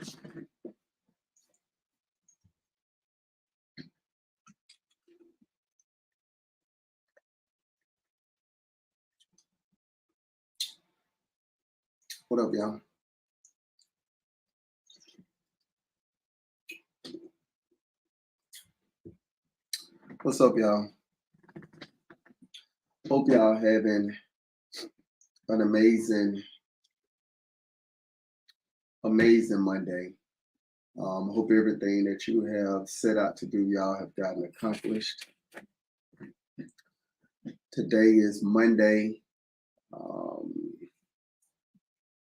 What up, y'all? What's up, y'all? Hope y'all having an amazing Monday. Hope everything that you have set out to do, y'all have gotten accomplished. Today is Monday,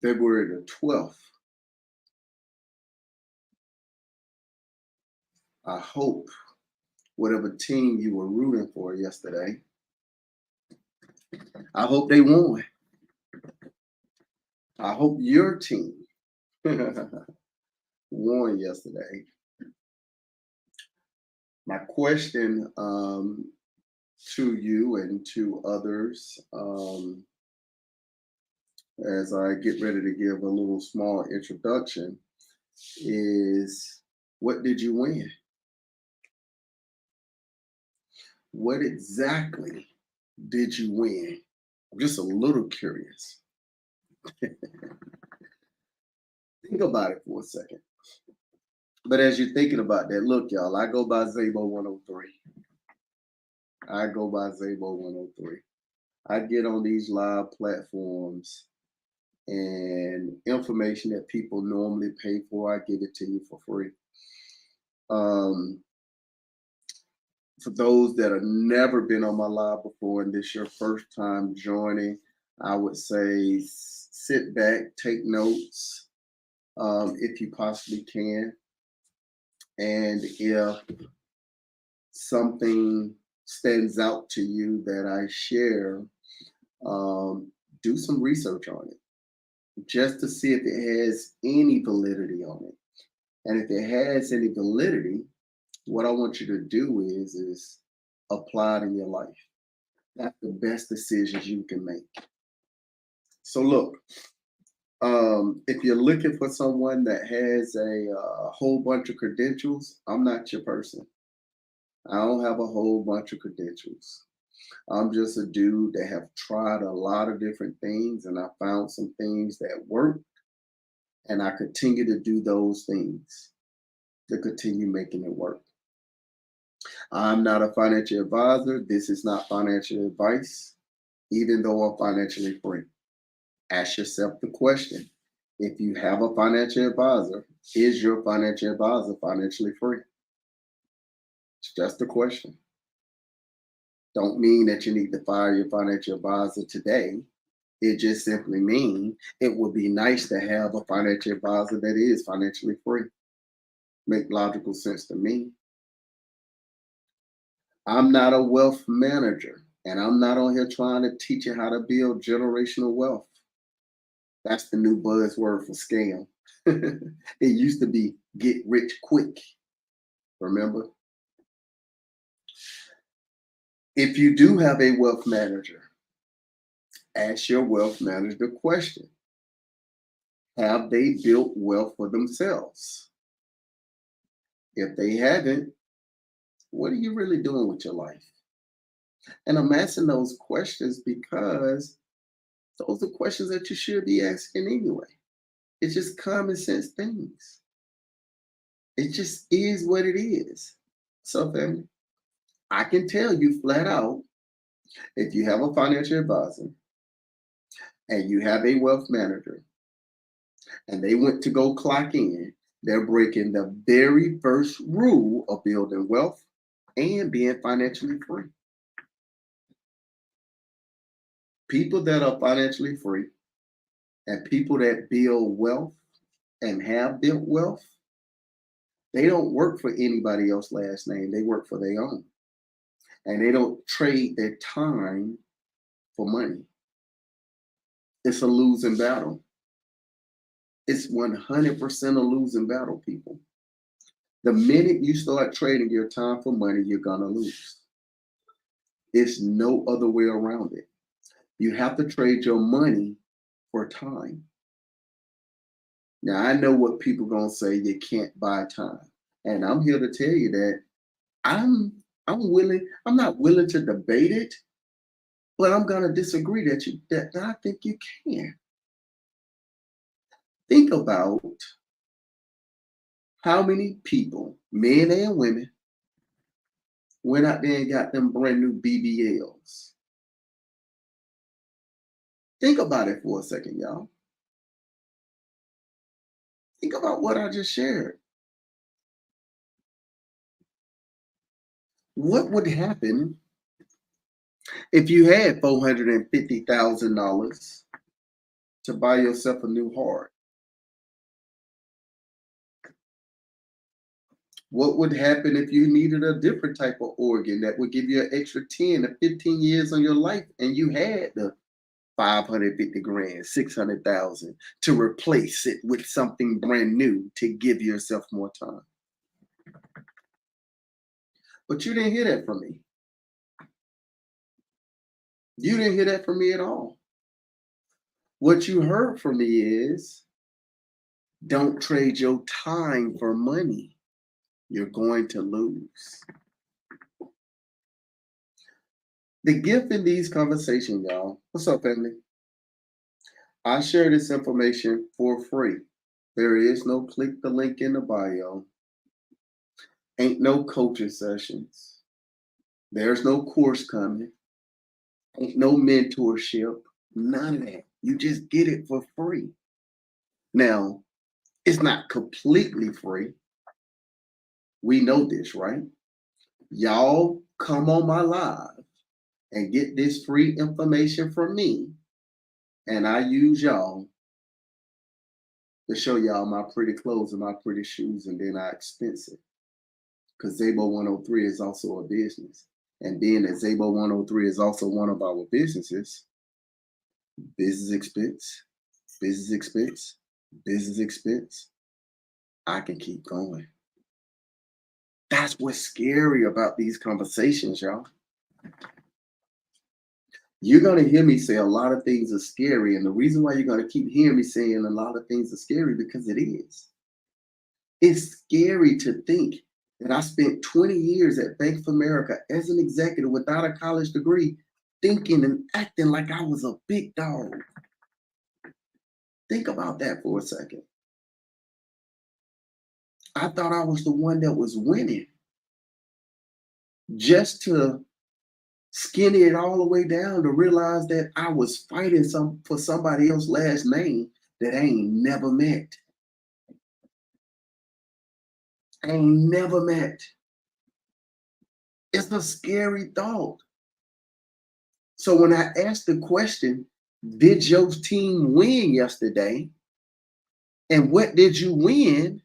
February the 12th. I hope whatever team you were rooting for yesterday, I hope they won. I hope your team won yesterday. My question to you and to others, as I get ready to give a little small introduction, is what did you win? What exactly did you win? I'm just a little curious. Think about it for a second. But as you're thinking about that, look, y'all, I go by Zabo 103. I go by Zabo 103. I get on these live platforms and information that people normally pay for, I give it to you for free. For those that have never been on my live before and this is your first time joining, I would say sit back, take notes if you possibly can. And if something stands out to you that I share, do some research on it just to see if it has any validity on it. And if it has any validity, what I want you to do is apply it in your life. That's the best decisions you can make. So look, if you're looking for someone that has a whole bunch of credentials, I'm not your person. I don't have a whole bunch of credentials. I'm just a dude that have tried a lot of different things and I found some things that work and I continue to do those things to continue making it work. I'm not a financial advisor. This is not financial advice, even though I'm financially free. Ask yourself the question, if you have a financial advisor, is your financial advisor financially free? It's just a question. Don't mean that you need to fire your financial advisor today. It just simply means it would be nice to have a financial advisor that is financially free. Make logical sense to me. I'm not a wealth manager, and I'm not on here trying to teach you how to build generational wealth. That's the new buzzword for scam. It used to be get rich quick. Remember? If you do have a wealth manager, ask your wealth manager the question, have they built wealth for themselves? If they haven't, what are you really doing with your life? And I'm asking those questions because those are questions that you should be asking anyway. It's just common sense things. It just is what it is. So, family, I can tell you flat out, if you have a financial advisor and you have a wealth manager and they went to go clock in, they're breaking the very first rule of building wealth and being financially free. People that are financially free and people that build wealth and have built wealth, they don't work for anybody else's last name. They work for their own. And they don't trade their time for money. It's a losing battle. It's 100% a losing battle, people. The minute you start trading your time for money, you're going to lose. It's no other way around it. You have to trade your money for time. Now I know what people gonna say, you can't buy time. And I'm here to tell you that I'm I'm not willing to debate it, but I'm gonna disagree that I think you can. Think about how many people, men and women, went out there and got them brand new BBLs. Think about it for a second, y'all. Think about what I just shared. What would happen if you had $450,000 to buy yourself a new heart? What would happen if you needed a different type of organ that would give you an extra 10 to 15 years on your life and you had the 550 grand, 600,000 to replace it with something brand new to give yourself more time? But you didn't hear that from me. You didn't hear that from me at all. What you heard from me is don't trade your time for money. You're going to lose. The gift in these conversations, y'all. What's up, family? I share this information for free. There is no click the link in the bio. Ain't no coaching sessions. There's no course coming. Ain't no mentorship. None of that. You just get it for free. Now, it's not completely free. We know this, right? Y'all come on my live and get this free information from me, and I use y'all to show y'all my pretty clothes and my pretty shoes, and then I expense it. Because Zabo 103 is also a business. And being that Zabo 103 is also one of our businesses, business expense, business expense, business expense, I can keep going. That's what's scary about these conversations, y'all. You're going to hear me say a lot of things are scary. And the reason why you're going to keep hearing me saying a lot of things are scary, because it is. It's scary to think that I spent 20 years at Bank of America as an executive without a college degree, thinking and acting like I was a big dog. Think about that for a second. I thought I was the one that was winning, just to skinny it all the way down to realize that I was fighting for somebody else's last name that I ain't never met. I ain't never met. It's a scary thought. So when I asked the question, did your team win yesterday? And what did you win?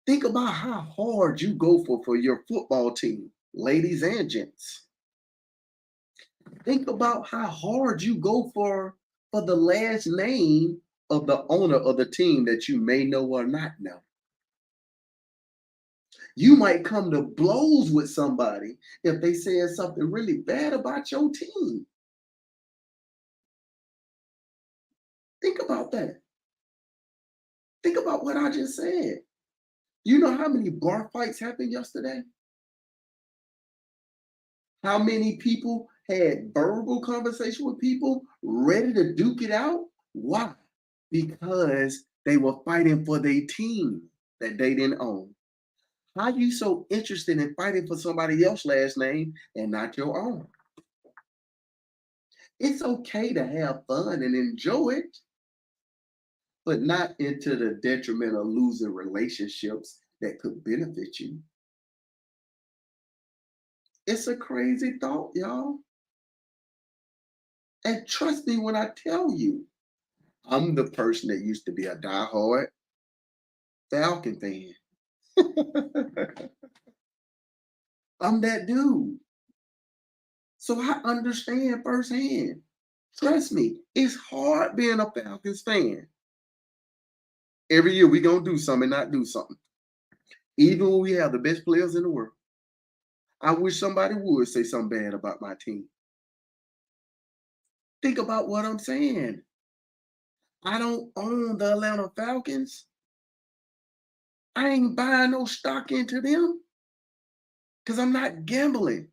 Think about how hard you go for your football team, ladies and gents. Think about how hard you go for the last name of the owner of the team that you may know or not know. You might come to blows with somebody if they said something really bad about your team. Think about that. Think about what I just said. You know how many bar fights happened yesterday? How many people had verbal conversation with people ready to duke it out? Why? Because they were fighting for their team that they didn't own. How you so interested in fighting for somebody else's last name and not your own? It's okay to have fun and enjoy it, but not into the detriment of losing relationships that could benefit you. It's a crazy thought, y'all. And trust me when I tell you, I'm the person that used to be a diehard Falcon fan. I'm that dude. So I understand firsthand. Trust me, it's hard being a Falcons fan. Every year we gonna do something and not do something. Even when we have the best players in the world. I wish somebody would say something bad about my team. Think about what I'm saying. I don't own the Atlanta Falcons. I ain't buying no stock into them because I'm not gambling.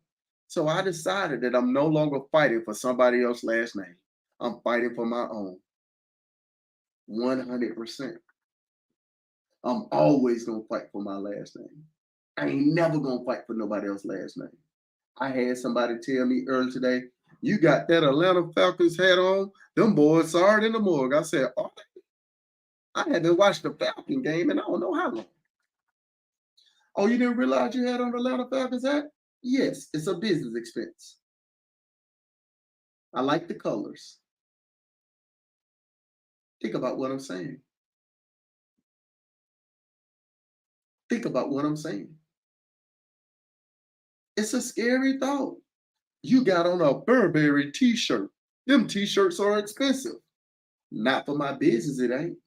So I decided that I'm no longer fighting for somebody else's last name. I'm fighting for my own 100%. I'm always going to fight for my last name. I ain't never going to fight for nobody else's last name. I had somebody tell me earlier today, you got that Atlanta Falcons hat on. Them boys saw it in the morgue. I said, oh, I haven't watched the Falcon game and I don't know how long. Oh, you didn't realize you had on the Atlanta Falcons hat? Yes, it's a business expense. I like the colors. Think about what I'm saying. Think about what I'm saying. It's a scary thought. You got on a Burberry t-shirt. Them t-shirts are expensive. Not for my business, it ain't.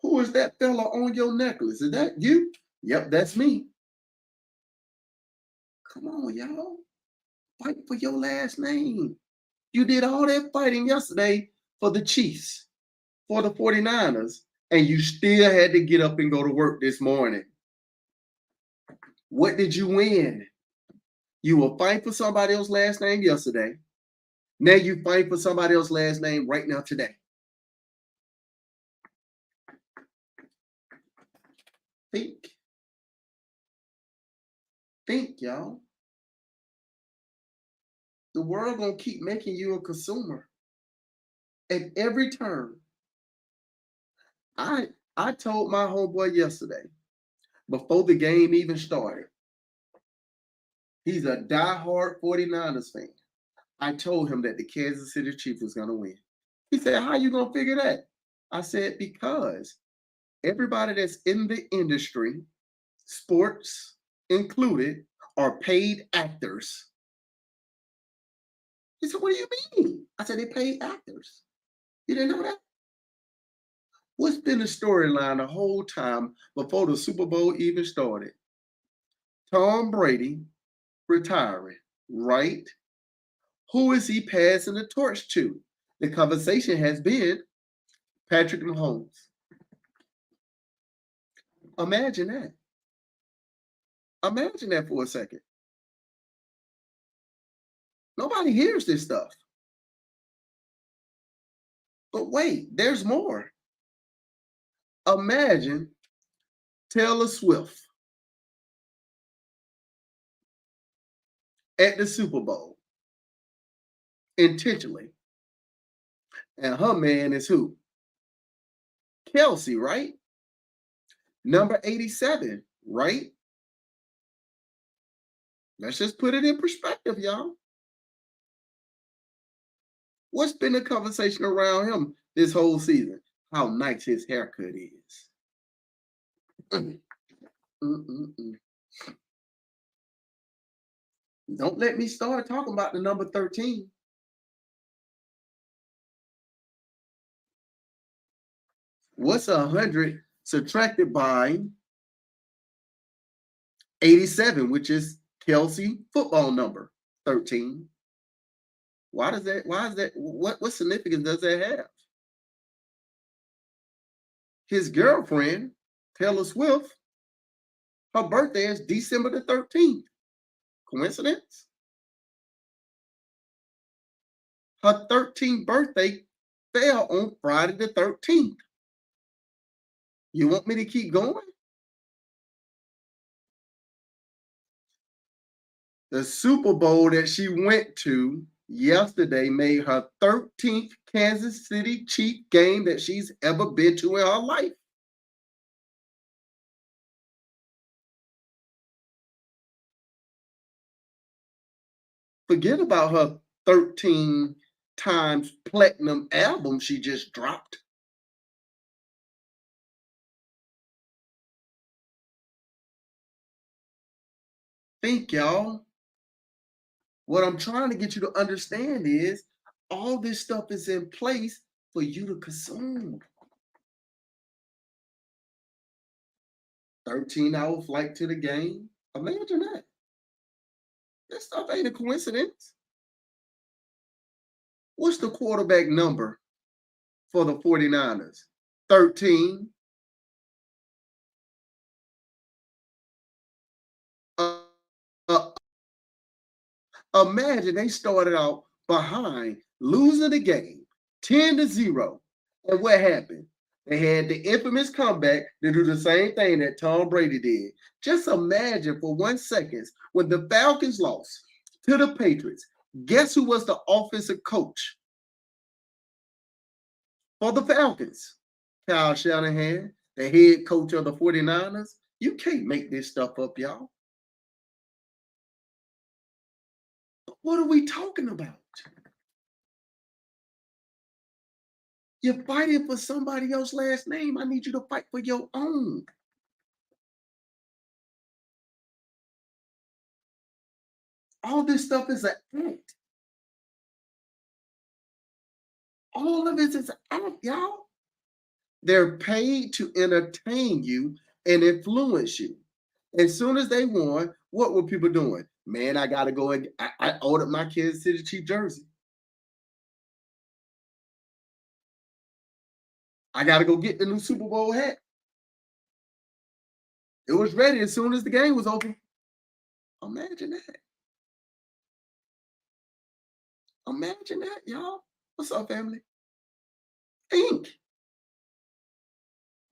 Who is that fella on your necklace? Is that you? Yep, that's me. Come on, y'all. Fight for your last name. You did all that fighting yesterday for the Chiefs, for the 49ers, and you still had to get up and go to work this morning. What did you win? You were fighting for somebody else's last name yesterday. Now you fight for somebody else's last name right now today. Think. Think, y'all. The world gonna keep making you a consumer at every turn. I told my homeboy yesterday, before the game even started, he's a diehard 49ers fan. I told him that the Kansas City Chiefs was gonna win. He said, how you gonna figure that? I said, because everybody that's in the industry, sports included, are paid actors. He said, what do you mean? I said, they paid actors. You didn't know that? What's been the storyline the whole time before the Super Bowl even started? Tom Brady retiring, right? Who is he passing the torch to? The conversation has been Patrick Mahomes. Imagine that. Imagine that for a second. Nobody hears this stuff. But wait, there's more. Imagine Taylor Swift at the Super Bowl intentionally. And her man is who? Kelsey, right? Number 87, right? Let's just put it in perspective, y'all. What's been the conversation around him this whole season? How nice his haircut is. Mm-mm-mm. Don't let me start talking about the number 13. What's 100 subtracted by 87, which is Kelsey football number 13? Why is that? What significance does that have? His girlfriend, Taylor Swift, her birthday is December the 13th. Coincidence? Her 13th birthday fell on Friday the 13th. You want me to keep going? The Super Bowl that she went to yesterday made her 13th Kansas City Chief game that she's ever been to in her life. Forget about her 13 times platinum album she just dropped. Think, y'all. What I'm trying to get you to understand is all this stuff is in place for you to consume. 13-hour flight to the game. Imagine that. This stuff ain't a coincidence. What's the quarterback number for the 49ers? 13. Uh, uh, Imagine they started out behind, losing the game 10-0. And what happened? They had the infamous comeback to do the same thing that Tom Brady did. Just imagine for 1 second when the Falcons lost to the Patriots. Guess who was the offensive coach for the Falcons? Kyle Shanahan, the head coach of the 49ers. You can't make this stuff up, y'all. What are we talking about? You're fighting for somebody else's last name. I need you to fight for your own. All this stuff is an act. All of it is an act, y'all. They're paid to entertain you and influence you. As soon as they won, what were people doing? Man, I gotta go and I ordered my Kansas City Chief jersey. I gotta go get the new Super Bowl hat. It was ready as soon as the game was over. Imagine that. Imagine that, y'all. What's up, family? Think.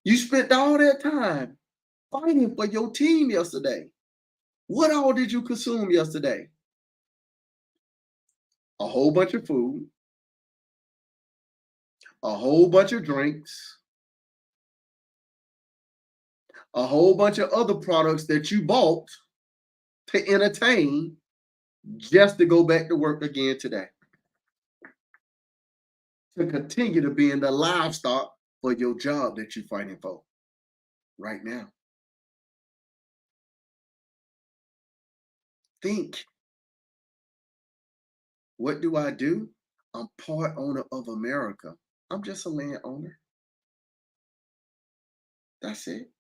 You spent all that time fighting for your team yesterday. What all did you consume yesterday? A whole bunch of food, a whole bunch of drinks, a whole bunch of other products that you bought to entertain just to go back to work again today. To continue to be in the livestock for your job that you're fighting for right now. Think, what do I do? I'm part owner of America. I'm just a landowner. That's it.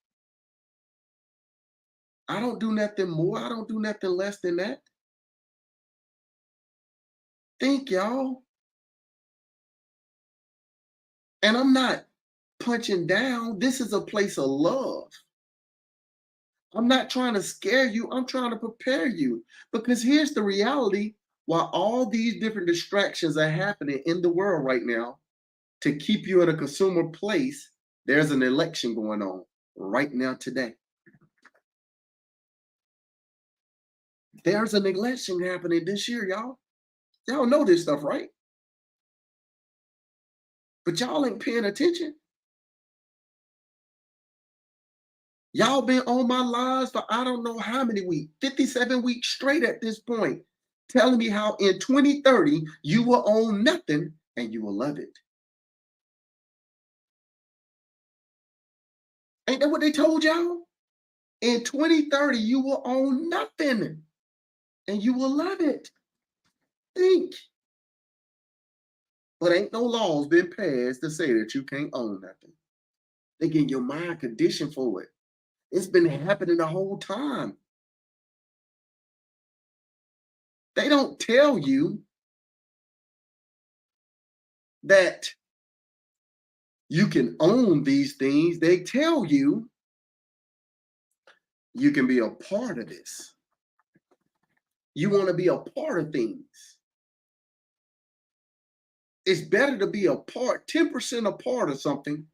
I don't do nothing more. I don't do nothing less than that. Think, y'all. And I'm not punching down. This is a place of love. I'm not trying to scare you. I'm trying to prepare you. Because here's the reality, while all these different distractions are happening in the world right now to keep you in a consumer place, there's an election going on right now today. There's an election happening this year, y'all. Y'all know this stuff, right? But y'all ain't paying attention. Y'all been on my lives for I don't know how many weeks, 57 weeks straight at this point, telling me how in 2030 you will own nothing and you will love it. Ain't that what they told y'all? In 2030, you will own nothing and you will love it. Think. But ain't no laws been passed to say that you can't own nothing. They get your mind conditioned for it. It's been happening the whole time. They don't tell you that you can own these things. They tell you you can be a part of this. You want to be a part of things. It's better to be a part, 10% a part of something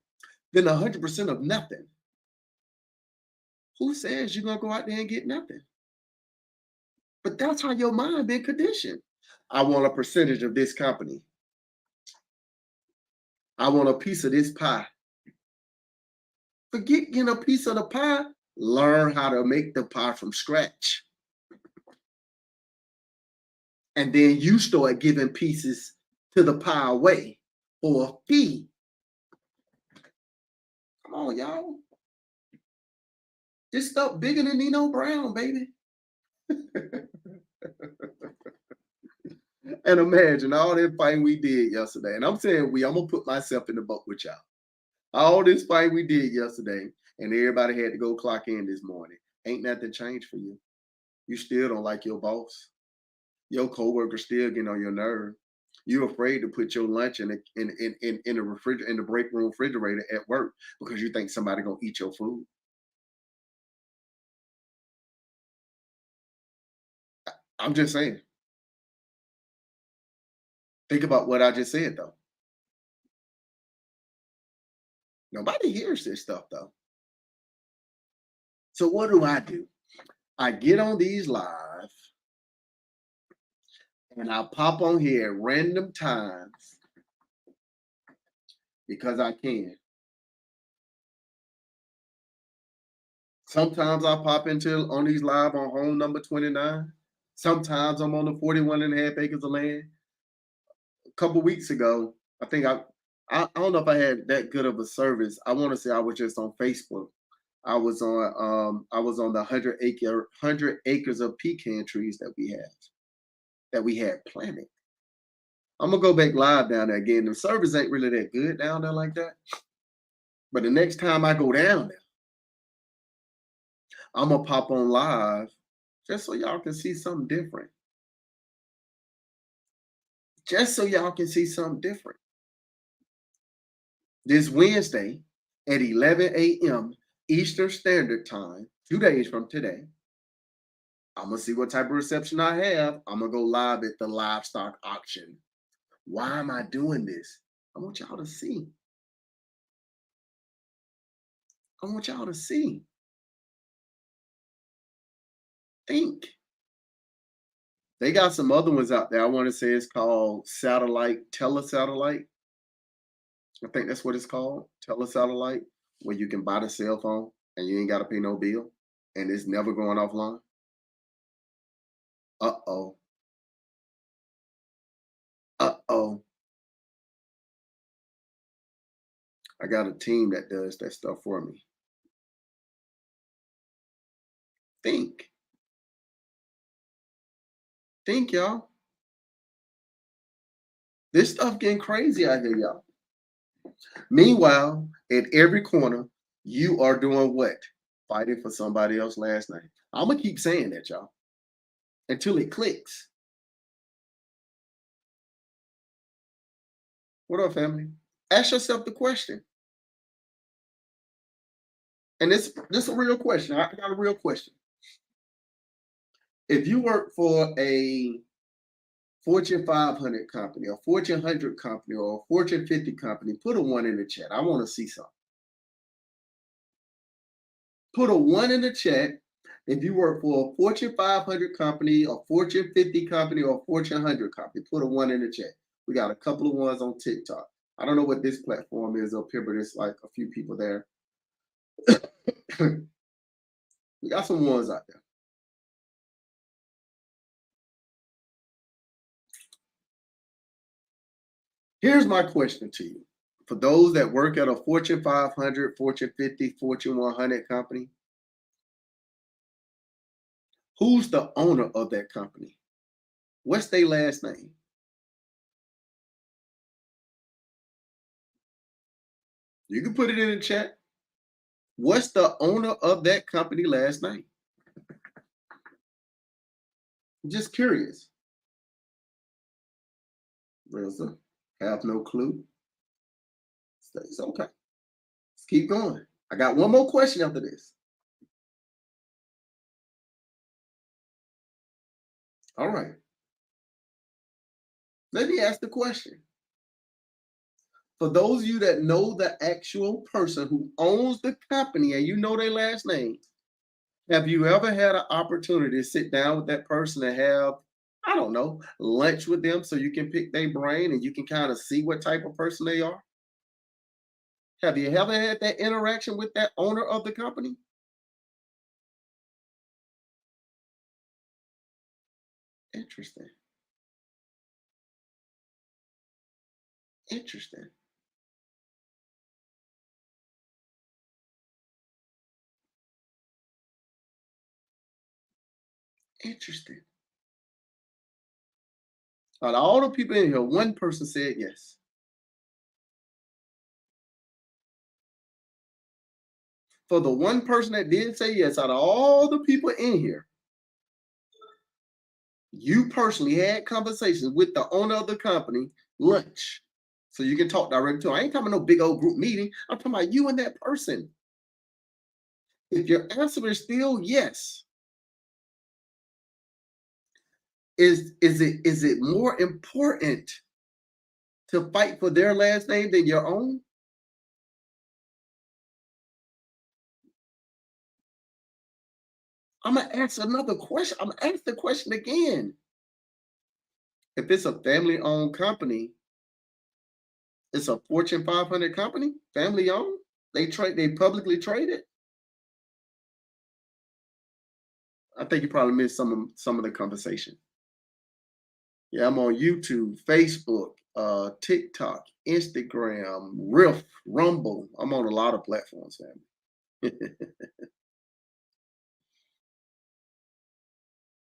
than 100% of nothing. Who says you're going to go out there and get nothing? But that's how your mind been conditioned. I want a percentage of this company. I want a piece of this pie. Forget getting a piece of the pie. Learn how to make the pie from scratch. And then you start giving pieces to the pie away for a fee. Come on, y'all. This stuff bigger than Nino Brown, baby. And imagine all that fighting we did yesterday. And I'm saying I'm gonna put myself in the boat with y'all. All this fight we did yesterday, and everybody had to go clock in this morning. Ain't nothing changed for you. You still don't like your boss. Your coworker still getting on your nerve. You're afraid to put your lunch in the refrigerator, in the break room refrigerator at work, because you think somebody gonna eat your food. I'm just saying. Think about what I just said though. Nobody hears this stuff though. So what do? I get on these live and I pop on here at random times because I can. Sometimes I pop into on these live on home number 29. Sometimes I'm on the 41 and a half acres of land. A couple weeks ago, I think I don't know if I had that good of a service. I want to say I was just on Facebook. I was on the 100 acres of pecan trees that we had planted. I'm gonna go back live down there again. The service ain't really that good down there like that. But the next time I go down there, I'm gonna pop on live just so y'all can see something different. Just so y'all can see something different. This Wednesday at 11 a.m. Eastern Standard Time, 2 days from today, I'm gonna see what type of reception I have. I'm gonna go live at the livestock auction. Why am I doing this? I want y'all to see. I want y'all to see. Think. They got some other ones out there. I want to say it's called satellite, telesatellite. I think that's what it's called, telesatellite, where you can buy the cell phone and you ain't got to pay no bill, and it's never going offline. Uh oh. Uh oh. I got a team that does that stuff for me. Think. Think, y'all. This stuff getting crazy out here, y'all. Meanwhile, at every corner, you are doing what? Fighting for somebody else's last name. I'm gonna keep saying that, y'all, until it clicks. What up, family? Ask yourself the question. And this is a real question. I got a real question. If you work for a Fortune 500 company, a Fortune 100 company, or a Fortune 50 company, put a one in the chat. I want to see something. Put a one in the chat if you work for a Fortune 500 company, a Fortune 50 company, or a Fortune 100 company. Put a one in the chat. We got a couple of ones on TikTok. I don't know what this platform is up here, but it's like a few people there. We got some ones out there. Here's my question to you. For those that work at a Fortune 500, Fortune 50, Fortune 100 company, who's the owner of that company? What's their last name? You can put it in the chat. What's the owner of that company last name? Just curious. Rilza, have no clue. It's okay. Let's keep going. I got one more question after this. All right. Let me ask the question. For those of you that know the actual person who owns the company and you know their last name, have you ever had an opportunity to sit down with that person and have, I don't know, lunch with them so you can pick their brain and you can kind of see what type of person they are? Have you ever had that interaction with that owner of the company? Interesting. Interesting. Interesting. Out of all the people in here, one person said yes. For the one person that did say yes, out of all the people in here, You personally had conversations with the owner of the company, lunch, so you can talk directly to him. I ain't talking about no big old group meeting. I'm talking about you and that person. If your answer is still yes, is it more important to fight for their last name than your own? I'm gonna ask another question. I'm gonna ask the question again. If it's a family-owned company, it's a Fortune 500 company, family-owned. They publicly traded. I think you probably missed some of the conversation. Yeah, I'm on YouTube, Facebook, TikTok, Instagram, Riff, Rumble. I'm on a lot of platforms, man.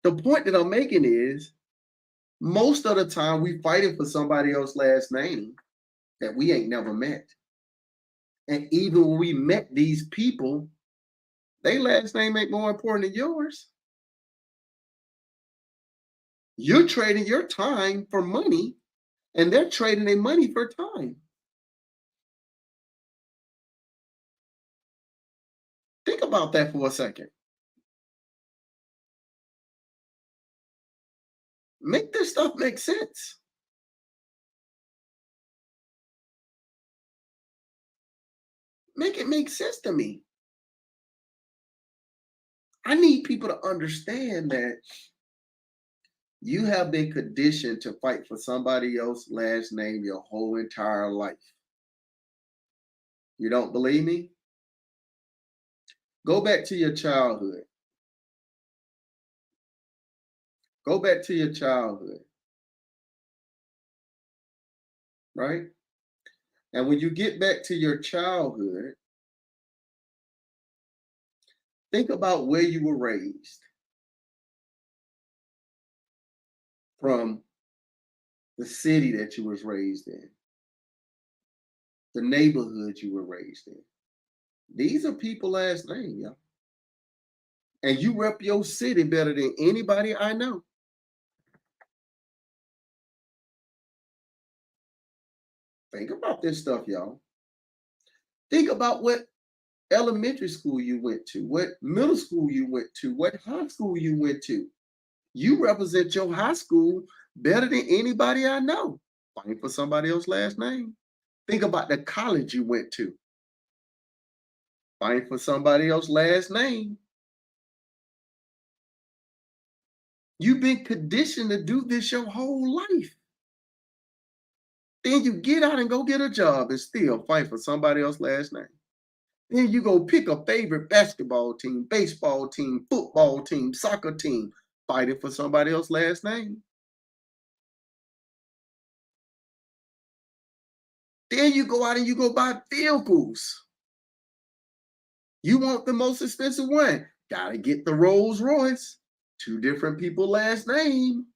The point that I'm making is most of the time we fighting for somebody else's last name that we ain't never met. And even when we met these people, their last name ain't more important than yours. You're trading your time for money, and they're trading their money for time. Think about that for a second. Make this stuff make sense. Make it make sense to me. I need people to understand that you have been conditioned to fight for somebody else's last name your whole entire life. You don't believe me? Go back to your childhood. Go back to your childhood, right? And when you get back to your childhood, think about where you were raised, from the city that you was raised in, the neighborhood you were raised in. These are people last name, y'all. And you rep your city better than anybody I know. Think about this stuff, y'all. Think about what elementary school you went to, what middle school you went to, what high school you went to. You represent your high school better than anybody I know. Fighting for somebody else's last name. Think about the college you went to. Fighting for somebody else's last name. You've been conditioned to do this your whole life. Then you get out and go get a job and still fight for somebody else's last name. Then you go pick a favorite basketball team, baseball team, football team, soccer team, fighting for somebody else's last name. Then you go out and you go buy vehicles. You want the most expensive one. Gotta get the Rolls Royce. Two different people last name.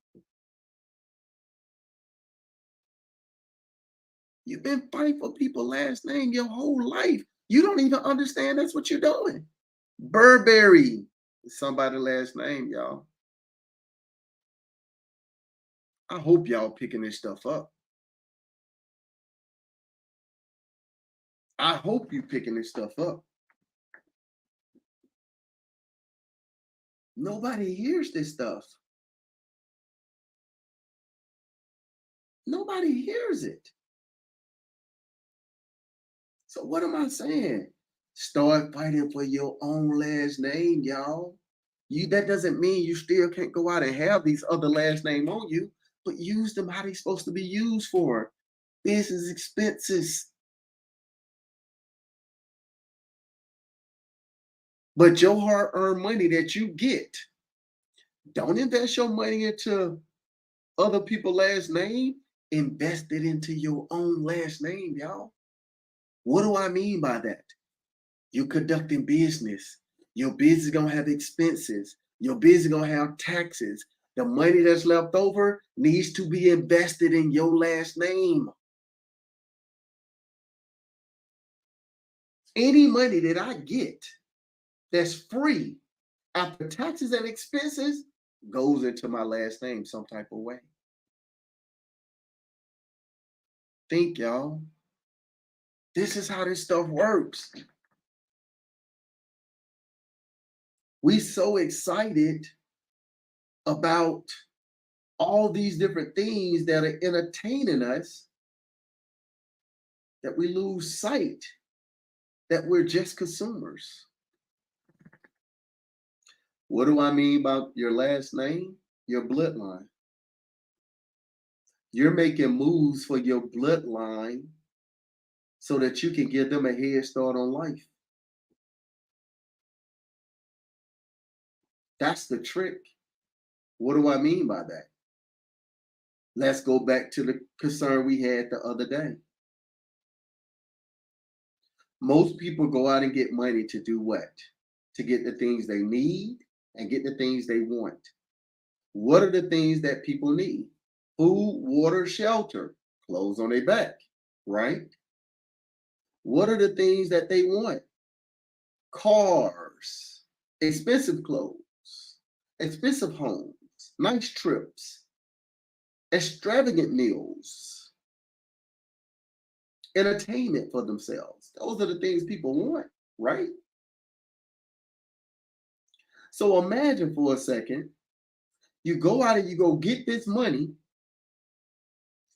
You've been fighting for people last name your whole life. You don't even understand that's what you're doing. Burberry is somebody last name, y'all. I hope y'all picking this stuff up. I hope you picking this stuff up. Nobody hears this stuff. Nobody hears it. So what am I saying? Start fighting for your own last name, y'all. That doesn't mean you still can't go out and have these other last name on you, but use them how they're supposed to be used for. Business expenses. But your hard-earned money that you get, don't invest your money into other people's last name. Invest it into your own last name, y'all. What do I mean by that? You're conducting business. Your business is gonna have expenses. Your business is gonna have taxes. The money that's left over needs to be invested in your last name. Any money that I get that's free after taxes and expenses, goes into my last name some type of way. Think, y'all. This is how this stuff works. We so excited about all these different things that are entertaining us that we lose sight that we're just consumers. What do I mean by your last name? Your bloodline. You're making moves for your bloodline so that you can give them a head start on life. That's the trick. What do I mean by that? Let's go back to the concern we had the other day. Most people go out and get money to do what? To get the things they need and get the things they want. What are the things that people need? Food, water, shelter, clothes on their back, right? What are the things that they want? Cars, expensive clothes, expensive homes, nice trips, extravagant meals, entertainment for themselves. Those are the things people want, right? So imagine for a second, you go out and you go get this money,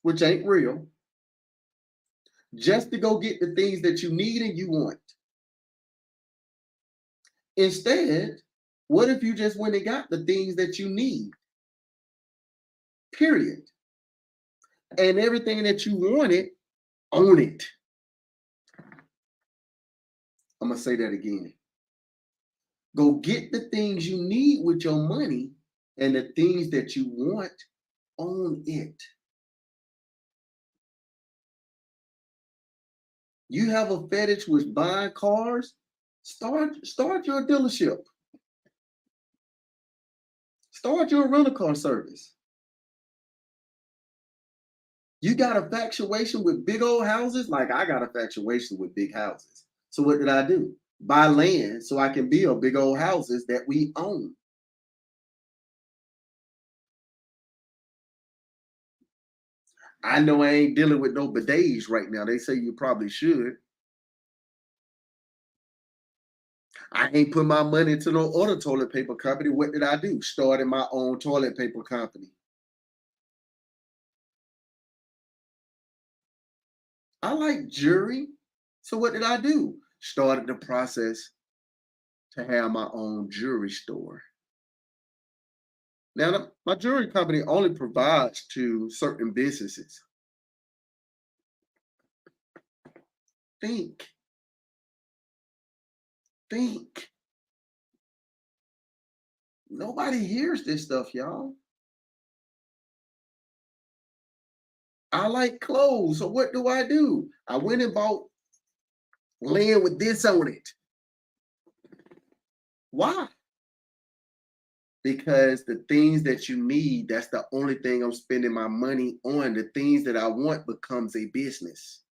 which ain't real, just to go get the things that you need and you want. Instead, what if you just went and got the things that you need? Period. And everything that you wanted, own it. I'm going to say that again. Go get the things you need with your money, and the things that you want, own it. You have a fetish with buying cars, start your dealership. Start your rental car service. You got a infatuation with big old houses? Like I got a infatuation with big houses. So what did I do? Buy land so I can build big old houses that we own. I know I ain't dealing with no bidets right now. They say you probably should. I ain't put my money into no other toilet paper company. What did I do? Started my own toilet paper company. I like jewelry. So what did I do? Started the process to have my own jewelry store. Now, my jewelry company only provides to certain businesses. Think, think. Nobody hears this stuff, y'all. I like clothes. So what do? I went and bought land with this on it. Why? Because the things that you need, that's the only thing I'm spending my money on. The things that I want becomes a business.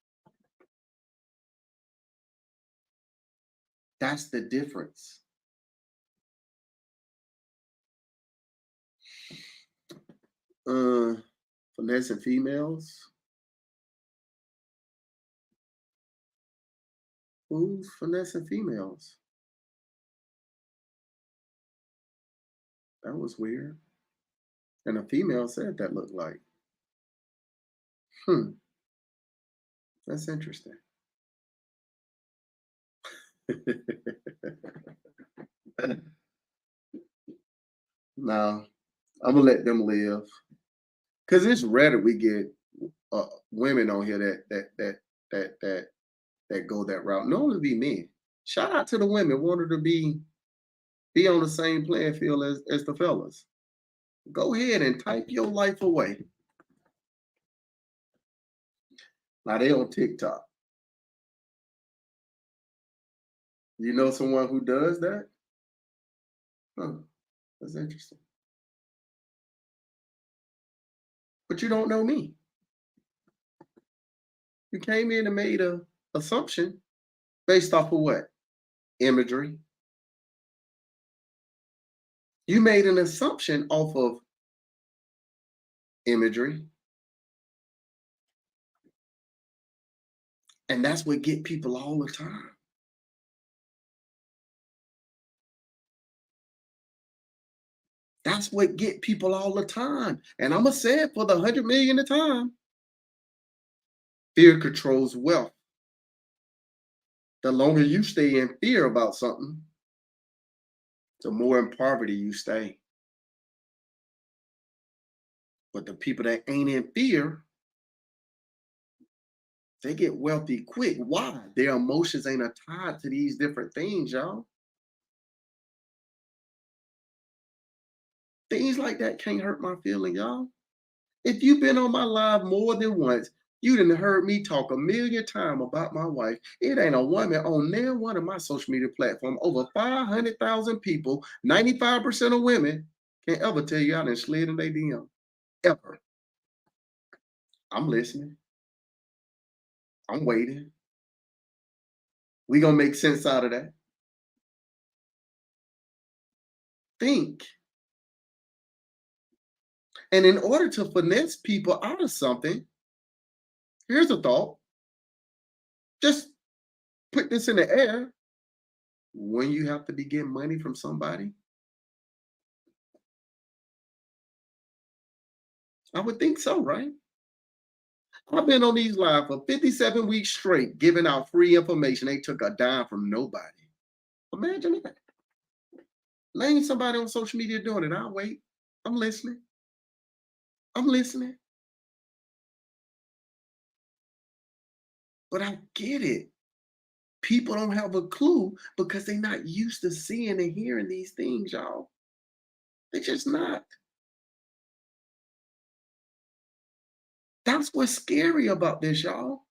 That's the difference. Finessing females. Who's finessing females? That was weird. And a female said that looked like. That's interesting. No, I'm gonna let them live. Cause it's rare that we get women on here that go that route. Normally be men. Shout out to the women wanted to be on the same playing field as the fellas. Go ahead and type your life away. Now they on TikTok. You know someone who does that? Huh, that's interesting. But you don't know me. You came in and made a assumption based off of what? Imagery. You made an assumption off of imagery, and that's what get people all the time. That's what get people all the time. And I'm gonna say it for the 100 millionth time. Fear controls wealth. The longer you stay in fear about something, the more in poverty you stay. But the people that ain't in fear, they get wealthy quick. Why? Their emotions ain't tied to these different things, y'all. Things like that can't hurt my feeling, y'all. If you've been on my live more than once, you done heard me talk a million times about my wife. It ain't a woman on near one of my social media platforms. Over 500,000 people, 95% of women, can ever tell you I done slid in their DM. Ever. I'm listening. I'm waiting. We gonna make sense out of that. Think. And in order to finesse people out of something, here's a thought. Just put this in the air. When you have to be getting money from somebody, I would think so, right? I've been on these live for 57 weeks straight, giving out free information. They took a dime from nobody. Imagine that. Name somebody on social media doing it. I'll wait. I'm listening. I'm listening. But I get it. People don't have a clue because they're not used to seeing and hearing these things, y'all. They're just not. That's what's scary about this, y'all.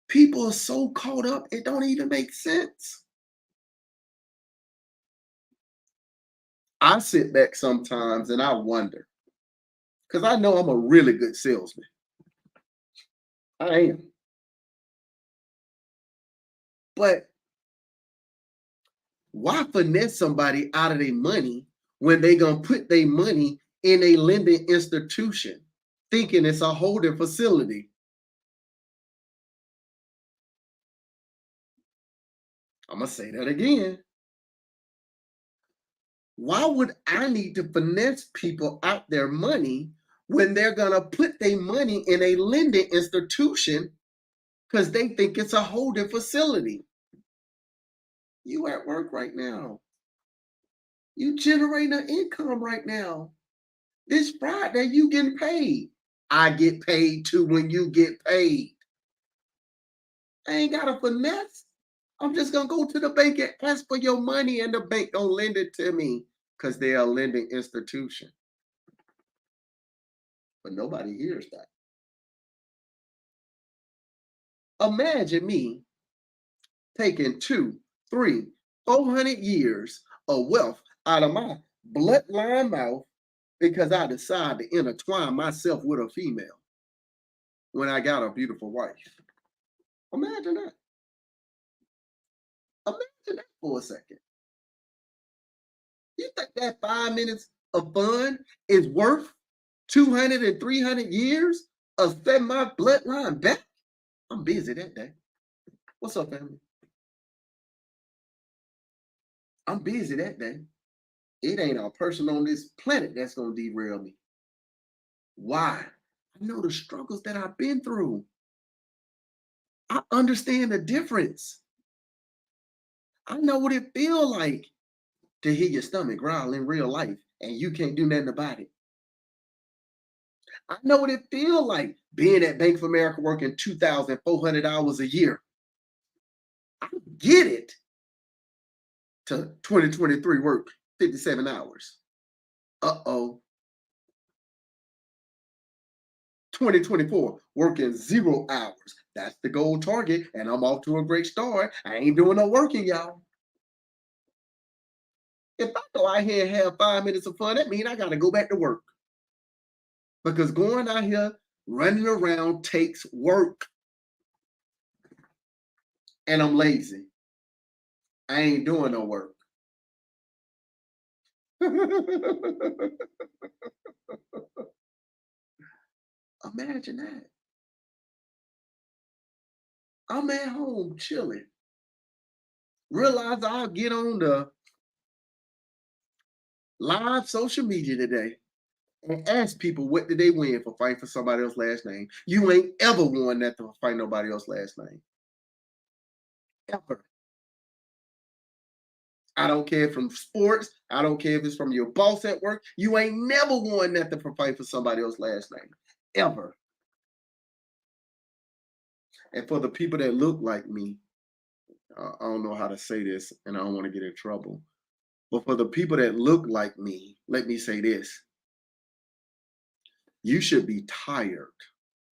People are so caught up, it don't even make sense. I sit back sometimes and I wonder, because I know I'm a really good salesman. I am. But why finesse somebody out of their money when they gonna put their money in a lending institution, thinking it's a holding facility? I'm gonna say that again. Why would I need to finesse people out their money when they're gonna put their money in a lending institution because they think it's a holding facility? You at work right now. You generating an income right now. This Friday, you getting paid. I get paid too when you get paid. I ain't got a finesse. I'm just gonna go to the bank and ask for your money, and the bank gonna lend it to me because they're a lending institution. But nobody hears that. Imagine me taking two, three, 400 years of wealth out of my bloodline mouth because I decided to intertwine myself with a female when I got a beautiful wife. Imagine that. Imagine that for a second. You think that 5 minutes of fun is worth 200 and 300 years of setting my bloodline back? I'm busy that day. What's up, family? I'm busy that day. It ain't a person on this planet that's going to derail me. Why? I know the struggles that I've been through. I understand the difference. I know what it feels like to hear your stomach growl in real life and you can't do nothing about it. I know what it feels like being at Bank of America working 2,400 hours a year. I get it to 2023 work 57 hours. Uh-oh. 2024 working 0 hours. That's the goal target, and I'm off to a great start. I ain't doing no working, y'all. If I go out here and have 5 minutes of fun, that means I got to go back to work because going out here running around takes work, and I'm lazy. I ain't doing no work. Imagine that. I'm at home chilling. Realize I'll get on the live social media today and ask people what did they win for fighting for somebody else's last name. You ain't ever won that to fight nobody else's last name. Ever. I don't care if from sports. I don't care if it's from your boss at work. You ain't never won nothing for fighting for somebody else's last name. Ever. And for the people that look like me, I don't know how to say this and I don't want to get in trouble. But for the people that look like me, let me say this. You should be tired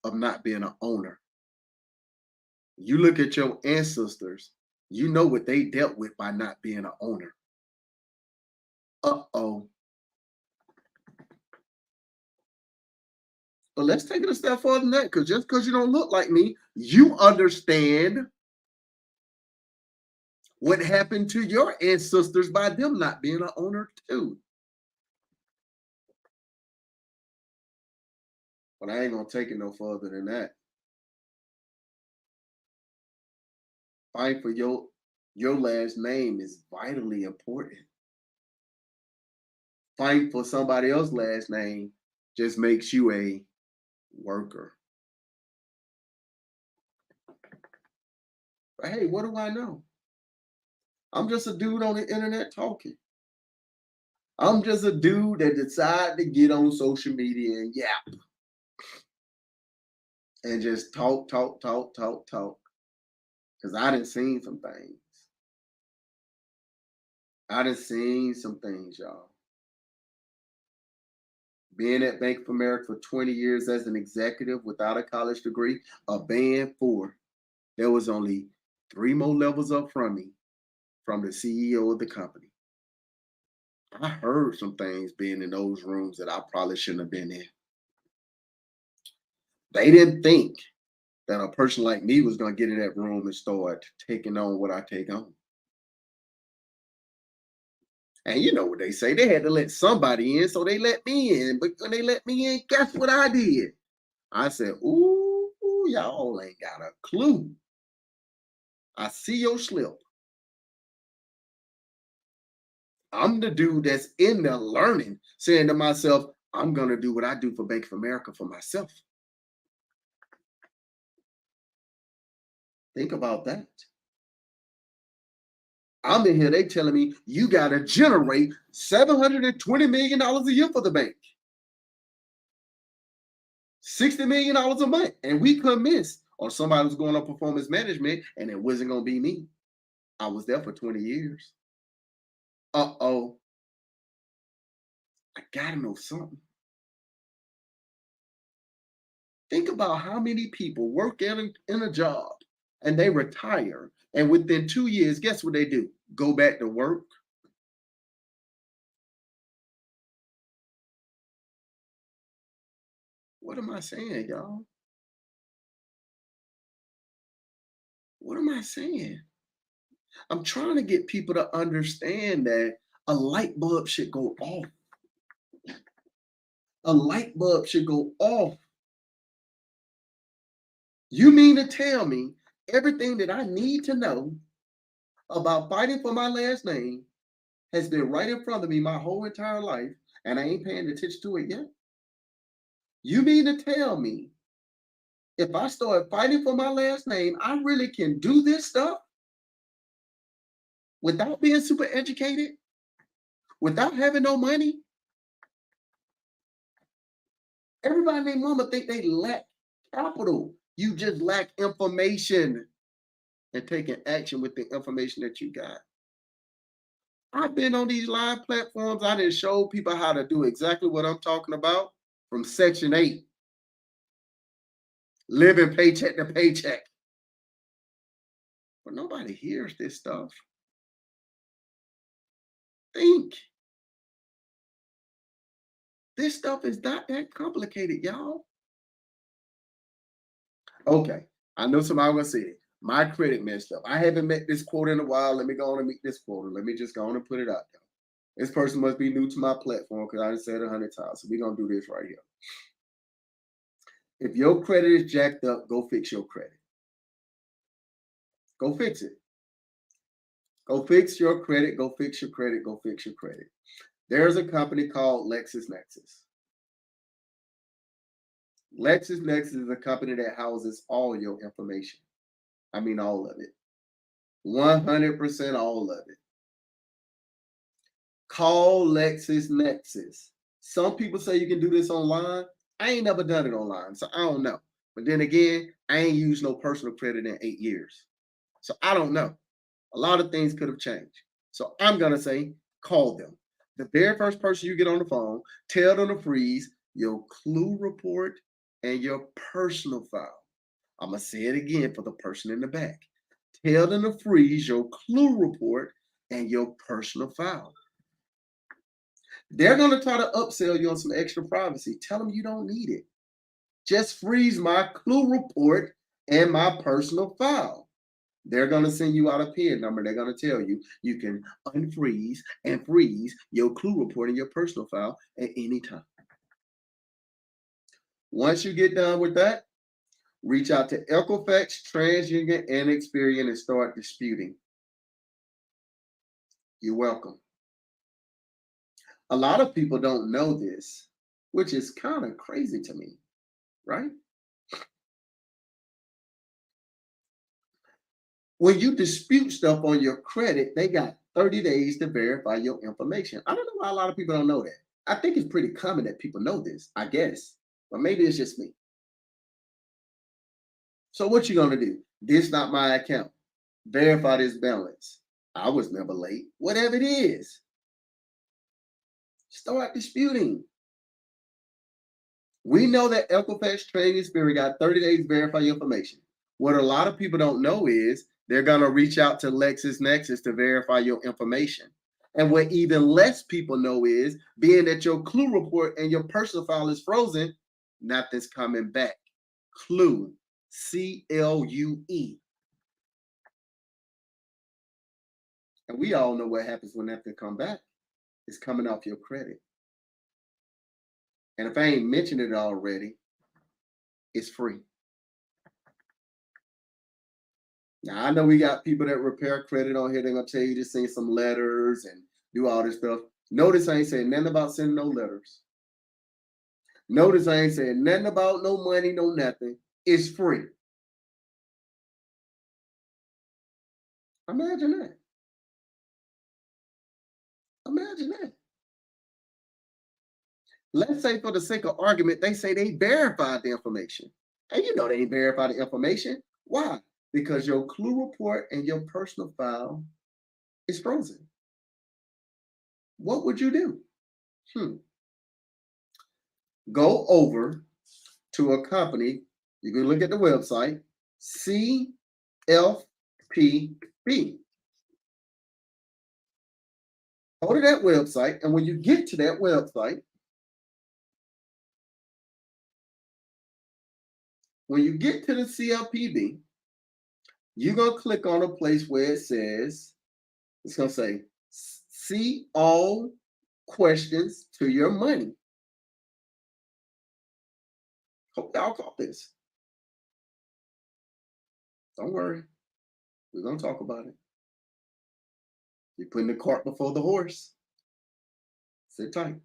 of not being an owner. You look at your ancestors, you know what they dealt with by not being an owner. Uh-oh. But let's take it a step further than that, because just because you don't look like me, you understand what happened to your ancestors by them not being an owner too. But I ain't gonna take it no further than that. Fight for your last name is vitally important. Fight for somebody else's last name just makes you a worker. But hey, what do I know? I'm just a dude on the internet talking. I'm just a dude that decided to get on social media and yap and just talk, talk, talk, talk, talk. Because I done seen some things. I done seen some things, y'all. Being at Bank of America for 20 years as an executive without a college degree, a band four, there was only three more levels up from me from the CEO of the company. I heard some things being in those rooms that I probably shouldn't have been in. They didn't think that a person like me was going to get in that room and start taking on what I take on. And you know what they say, they had to let somebody in, so they let me in. But when they let me in, guess what I did? I said, ooh, y'all ain't got a clue. I see your slip. I'm the dude that's in there learning, saying to myself, I'm going to do what I do for Bank of America for myself. Think about that. I'm in here, they telling me you got to generate $720 million a year for the bank. $60 million a month. And we couldn't miss. Or somebody was going on performance management and it wasn't going to be me. I was there for 20 years. Uh-oh. I got to know something. Think about how many people work in a job and they retire. And within 2 years, guess what they do? Go back to work. What am I saying, y'all? What am I saying? I'm trying to get people to understand that a light bulb should go off. A light bulb should go off. You mean to tell me everything that I need to know about fighting for my last name has been right in front of me my whole entire life and I ain't paying attention to it yet? You mean to tell me if I start fighting for my last name, I really can do this stuff without being super educated, without having no money? Everybody and their mama think they lack capital. You just lack information and taking action with the information that you got. I've been on these live platforms. I didn't show people how to do exactly what I'm talking about from Section 8, living paycheck to paycheck. But nobody hears this stuff. Think. This stuff is not that complicated, y'all. Okay. I know somebody gonna say it. My credit messed up. I haven't met this quote in a while. Let me go on and meet this quote. Let me just go on and put it out there. This person must be new to my platform because I just said 100 times. So we're gonna do this right here. If your credit is jacked up, go fix your credit. Go fix it. Go fix your credit. Go fix your credit. Go fix your credit. There's a company called LexisNexis. LexisNexis is a company that houses all your information. I mean, all of it. 100% all of it. Call LexisNexis. Some people say you can do this online. I ain't never done it online, so I don't know. But then again, I ain't used no personal credit in 8 years. So I don't know. A lot of things could have changed. So I'm going to say call them. The very first person you get on the phone, tell them to freeze your clue report and your personal file. I'm going to say it again for the person in the back. Tell them to freeze your clue report and your personal file. They're going to try to upsell you on some extra privacy. Tell them you don't need it. Just freeze my clue report and my personal file. They're going to send you out a PIN number. They're going to tell you you can unfreeze and freeze your clue report and your personal file at any time. Once you get done with that, reach out to Equifax, TransUnion, and Experian and start disputing. You're welcome. A lot of people don't know this, which is kind of crazy to me, right? When you dispute stuff on your credit, they got 30 days to verify your information. I don't know why a lot of people don't know that. I think it's pretty common that people know this, I guess, but maybe it's just me. So what you gonna do? This not my account. Verify this balance. I was never late. Whatever it is, start disputing. We know that Equifax Training Spirit got 30 days to verify your information. What a lot of people don't know is they're going to reach out to LexisNexis to verify your information. And what even less people know is being that your clue report and your personal file is frozen, nothing's coming back. Clue, CLUE. And we all know what happens when nothing come back. It's coming off your credit. And if I ain't mentioned it already, it's free. Now I know we got people that repair credit on here. They're gonna tell you to send some letters and do all this stuff. Notice I ain't saying nothing about sending no letters. Notice I ain't saying nothing about no money, no nothing. It's free. Imagine that. Imagine that. Let's say for the sake of argument, they say they verified the information. And you know they ain't verified the information. Why? Because your clue report and your personal file is frozen. What would you do? Go over to a company. You can look at the website, CFPB. Go to that website, and when you get to that website, when you get to the CFPB, you're going to click on a place where it says, it's going to say, see all questions to your money. Hope y'all caught this. Don't worry. We're going to talk about it. You're putting the cart before the horse. Sit tight.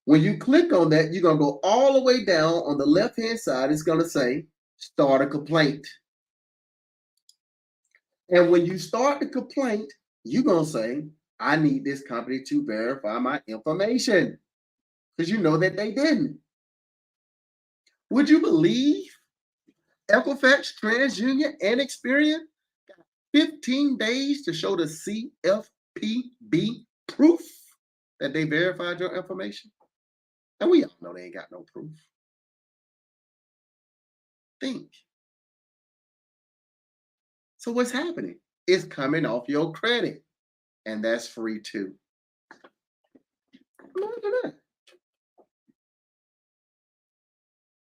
When you click on that, you're going to go all the way down on the left-hand side. It's going to say, start a complaint. And when you start the complaint, you're going to say, I need this company to verify my information. Because you know that they didn't. Would you believe Equifax, TransUnion, and Experian got 15 days to show the CFPB proof that they verified your information? And we all know they ain't got no proof. Think. So what's happening? It's coming off your credit. And that's free too. Imagine that.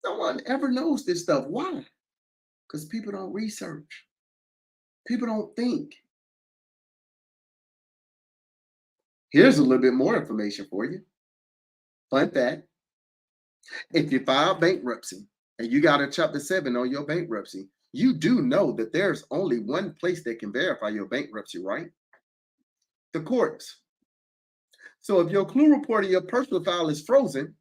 No one ever knows this stuff. Why? Because people don't research. People don't think. Here's a little bit more information for you. Fun fact: if you file bankruptcy and you got a Chapter 7 on your bankruptcy, you do know that there's only one place that can verify your bankruptcy, right? The courts. So if your clue report or your personal file is frozen,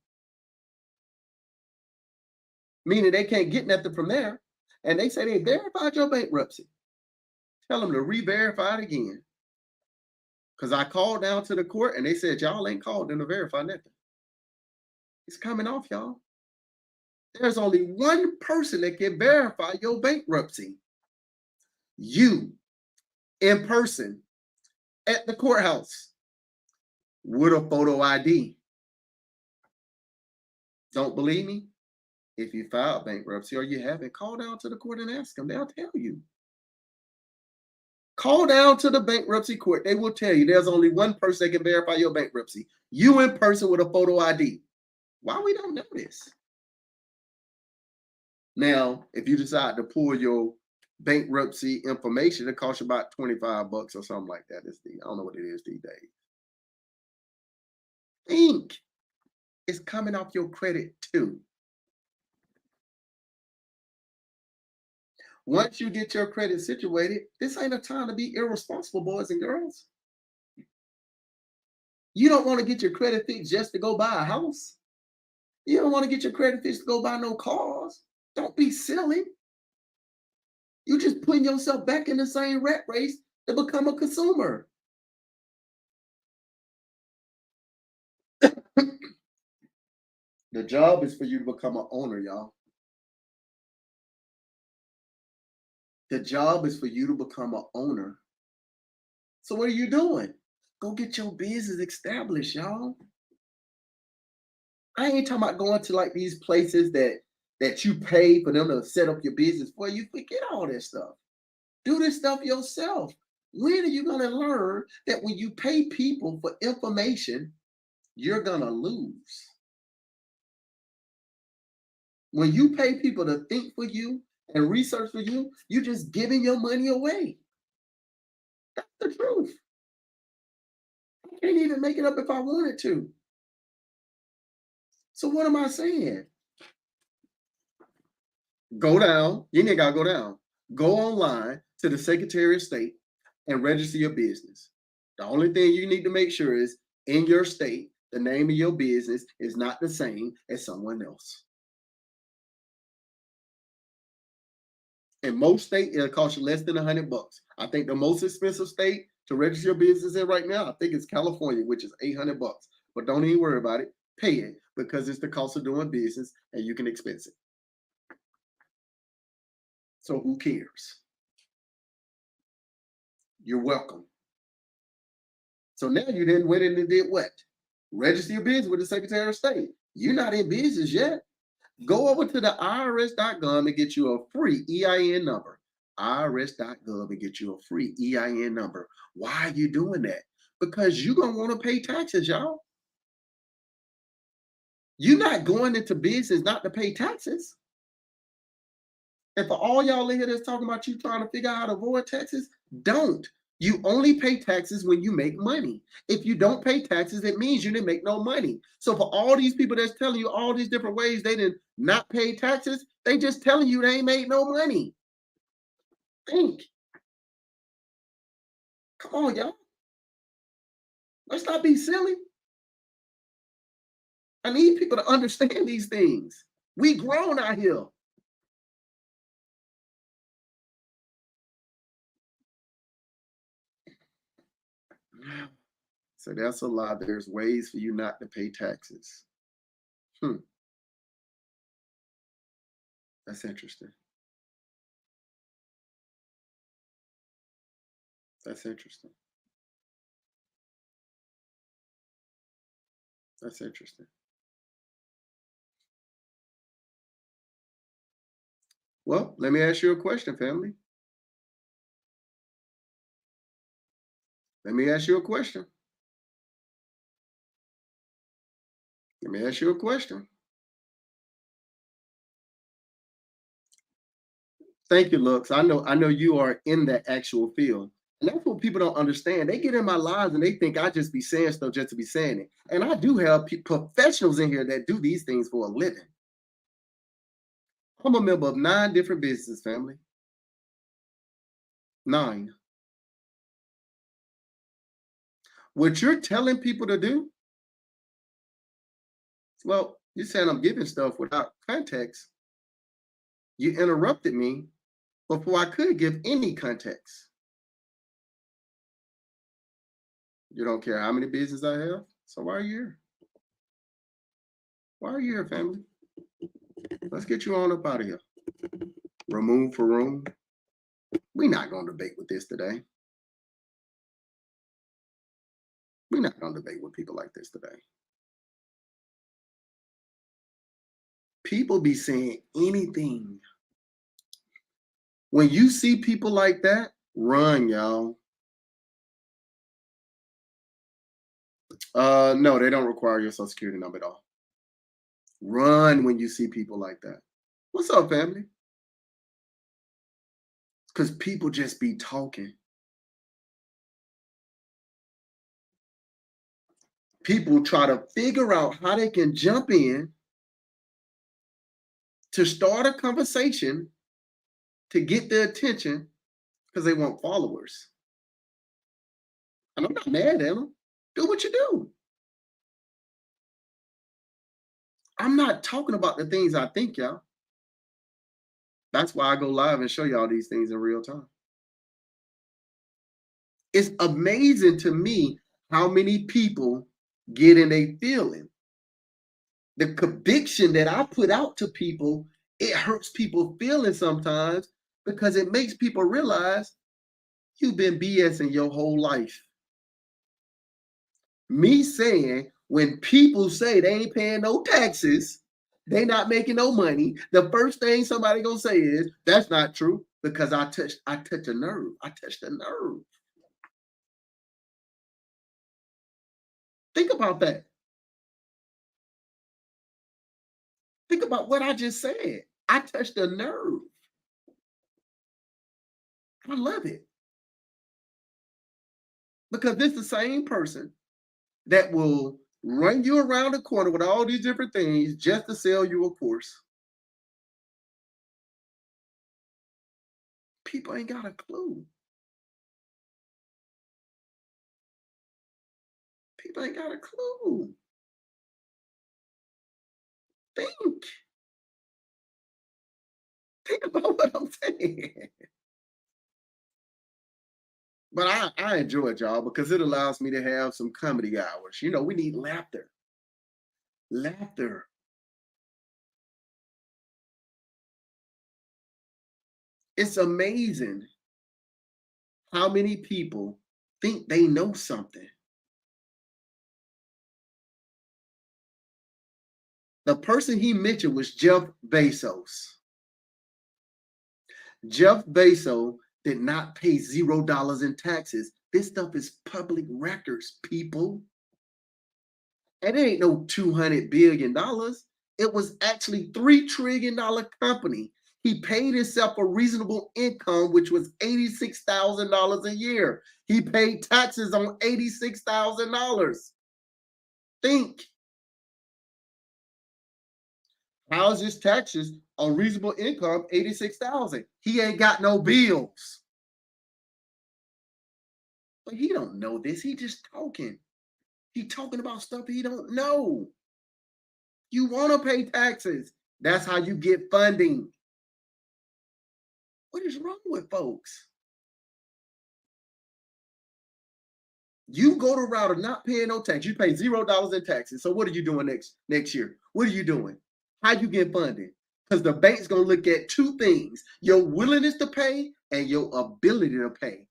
meaning they can't get nothing from there, and they say they verified your bankruptcy, tell them to re-verify it again. Because I called down to the court and they said, y'all ain't called them to verify nothing. It's coming off, y'all. There's only one person that can verify your bankruptcy. You, in person, at the courthouse, with a photo ID. Don't believe me? If you filed bankruptcy or you haven't, call down to the court and ask them. They'll tell you. Call down to the bankruptcy court. They will tell you there's only one person that can verify your bankruptcy. You in person with a photo ID. Why we don't know this? Now, if you decide to pull your bankruptcy information, it costs you about $25 or something like that. I don't know what it is these days. Think it's coming off your credit too. Once you get your credit situated, this ain't a time to be irresponsible, boys and girls. You don't want to get your credit fixed just to go buy a house. You don't want to get your credit fixed to go buy no cars. Don't be silly. You're just putting yourself back in the same rat race to become a consumer. The job is for you to become an owner, y'all. The job is for you to become an owner. So what are you doing? Go get your business established, y'all. I ain't talking about going to like these places that you pay for them to set up your business for you. Forget all that stuff. Do this stuff yourself. When are you going to learn that when you pay people for information, you're going to lose? When you pay people to think for you and research for you, you're just giving your money away. That's the truth. I can't even make it up if I wanted to. So what am I saying? Go down. You ain't got to go down. Go online to the Secretary of State and register your business. The only thing you need to make sure is in your state, the name of your business is not the same as someone else. In most states, it'll cost you less than $100. I think the most expensive state to register your business in right now, I think it's California, which is $800. But don't even worry about it. Pay it because it's the cost of doing business and you can expense it. So who cares? You're welcome. So now you then went in and did what? Register your business with the Secretary of State. You're not in business yet. Go over to the IRS.gov and get you a free EIN number. IRS.gov and get you a free EIN number. Why are you doing that? Because you're going to want to pay taxes, y'all. You're not going into business not to pay taxes. And for all y'all in here that's talking about you trying to figure out how to avoid taxes, don't. You only pay taxes when you make money. If you don't pay taxes, it means you didn't make no money. So for all these people that's telling you all these different ways they did not pay taxes, they just telling you they ain't made no money. Think. Come on, y'all. Let's not be silly. I need people to understand these things. We grown out here. So that's a lot. There's ways for you not to pay taxes. That's interesting. That's interesting. That's interesting. Well, let me ask you a question, family. Let me ask you a question. Let me ask you a question. Thank you, Lux. I know you are in that actual field. And that's what people don't understand. They get in my lives and they think I just be saying stuff just to be saying it. And I do have professionals in here that do these things for a living. I'm a member of 9 different businesses, family. 9. What you're telling people to do, well, you're saying I'm giving stuff without context. You interrupted me before I could give any context. You don't care how many businesses I have. So why are you here? Why are you here, family? Let's get you on up out of here. Remove for room. We're not going to debate with this today. We're not going to debate with people like this today. People be saying anything. When you see people like that, run, y'all. No, they don't require your social security number at all. Run when you see people like that. What's up, family? Because people just be talking. People try to figure out how they can jump in to start a conversation to get their attention because they want followers. And I'm not mad at them. Do what you do. I'm not talking about the things I think, y'all. That's why I go live and show y'all these things in real time. It's amazing to me how many people get in a feeling. The conviction that I put out to people, it hurts people feelings sometimes because it makes people realize you've been BSing your whole life. Me saying when people say they ain't paying no taxes, they not making no money, the first thing somebody gonna say is that's not true because I touched a nerve. I touched a nerve. Think about that. Think about what I just said. I touched a nerve. I love it because this is the same person that will run you around the corner with all these different things just to sell you a course. People ain't got a clue. People ain't got a clue. Think. Think about what I'm saying. But I enjoy it, y'all, because it allows me to have some comedy hours. You know, we need laughter. Laughter. It's amazing how many people think they know something. The person he mentioned was Jeff Bezos. Jeff Bezos did not pay $0 in taxes. This stuff is public records, people. And it ain't no $200 billion. It was actually $3 trillion company. He paid himself a reasonable income, which was $86,000 a year. He paid taxes on $86,000. Think. How's his taxes on reasonable income 86,000? He ain't got no bills. But he don't know this. He just talking. He talking about stuff he don't know. You want to pay taxes. That's how you get funding. What is wrong with folks? You go the route of not paying no tax. You pay $0 in taxes. So what are you doing next year? What are you doing? How you get funded? Because the bank's gonna look at two things: your willingness to pay and your ability to pay.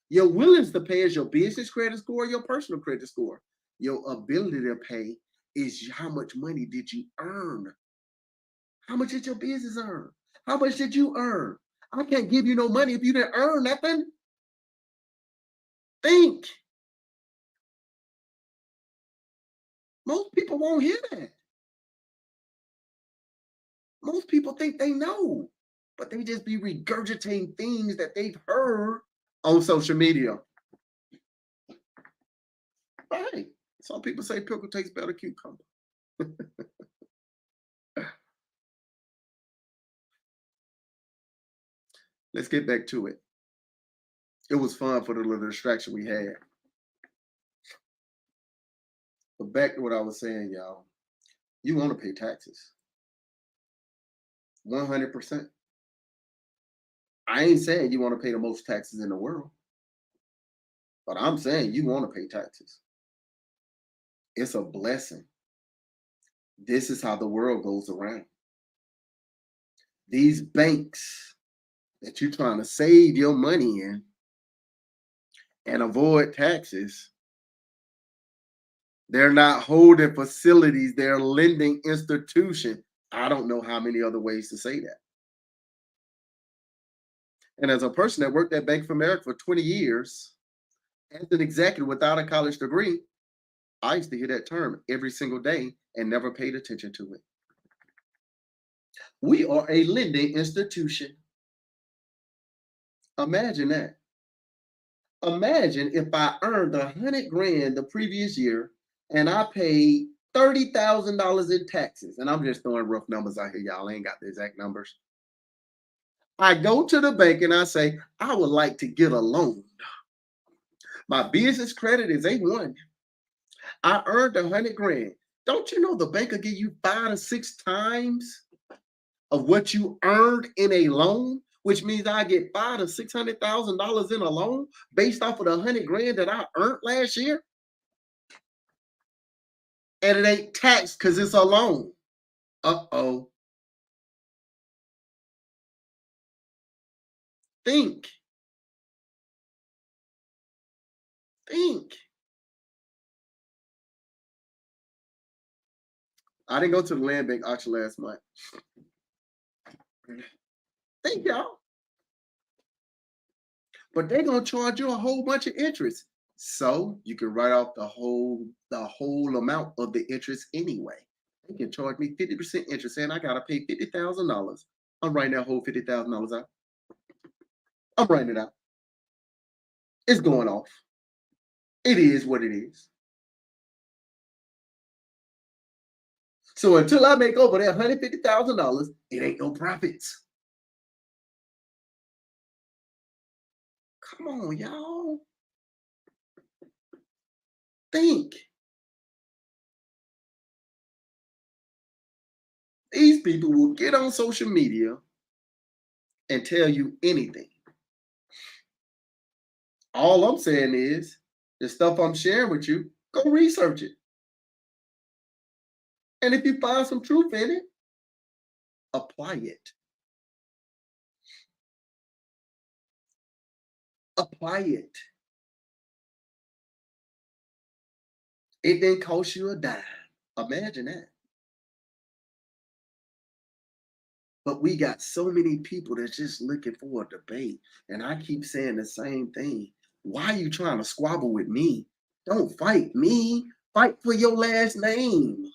Your willingness to pay is your business credit score, your personal credit score. Your ability to pay is how much money did you earn? How much did your business earn? How much did you earn? I can't give you no money if you didn't earn nothing. Think. Most people won't hear that. Most people think they know, but they just be regurgitating things that they've heard on social media. Right. Some people say pickle tastes better than cucumber. Let's get back to it. It was fun for the little distraction we had. But back to what I was saying, y'all. You want to pay taxes. 100%. I ain't saying you want to pay the most taxes in the world, but I'm saying you want to pay taxes. It's a blessing. This is how the world goes around. These banks that you're trying to save your money in and avoid taxes, they're not holding facilities, they're lending institution. I don't know how many other ways to say that. And as a person that worked at Bank of America for 20 years, as an executive without a college degree, I used to hear that term every single day and never paid attention to it. We are a lending institution. Imagine that. Imagine if I earned 100 grand the previous year and I paid $30,000 in taxes. And I'm just throwing rough numbers out here, y'all. I ain't got the exact numbers. I go to the bank and I say, I would like to get a loan. My business credit is A1. I earned 100 grand. Don't you know the bank will give you 5 to 6 times of what you earned in a loan, which means I get $500,000 to $600,000 in a loan based off of the 100 grand that I earned last year, and it ain't taxed because it's a loan. Uh-oh. Think. Think. I didn't go to the land bank auction last month. Think, y'all. But they're gonna charge you a whole bunch of interest. So you can write off the whole amount of the interest anyway. They can charge me 50% interest, and I gotta pay $50,000. I'm writing that whole $50,000 out. I'm writing it out. It's going off. It is what it is. So until I make over that $150,000, it ain't no profits. Come on, y'all. Think. These people will get on social media and tell you anything. All I'm saying is the stuff I'm sharing with you, go research it. And if you find some truth in it, apply it. Apply it. It didn't cost you a dime. Imagine that. But we got so many people that's just looking for a debate. And I keep saying the same thing. Why are you trying to squabble with me? Don't fight me. Fight for your last name.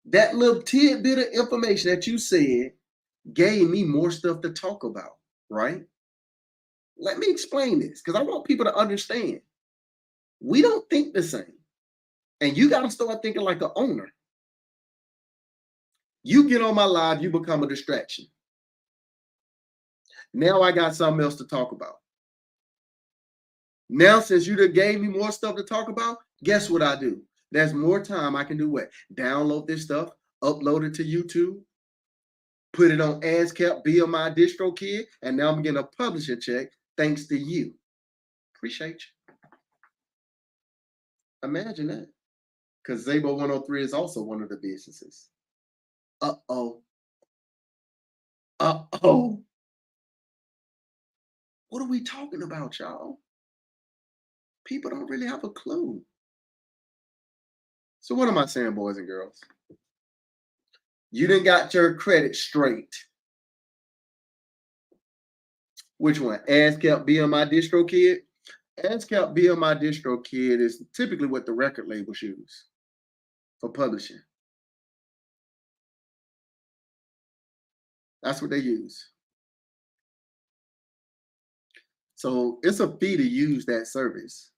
That little tidbit of information that you said gave me more stuff to talk about, right? Let me explain this because I want people to understand. We don't think the same. And you got to start thinking like an owner. You get on my live, you become a distraction. Now I got something else to talk about. Now, since you done gave me more stuff to talk about, guess what I do? There's more time I can do what? Download this stuff, upload it to YouTube, put it on ASCAP, be my DistroKid, and now I'm getting a publishing check thanks to you. Appreciate you. Imagine that. Because Zabo 103 is also one of the businesses. Uh-oh. Uh-oh. What are we talking about, y'all? People don't really have a clue. So what am I saying, boys and girls? You didn't got your credit straight. Which one? ASCAP BMI DistroKid? ASCAP BMI DistroKid is typically what the record labels use for publishing. That's what they use. So it's a fee to use that service,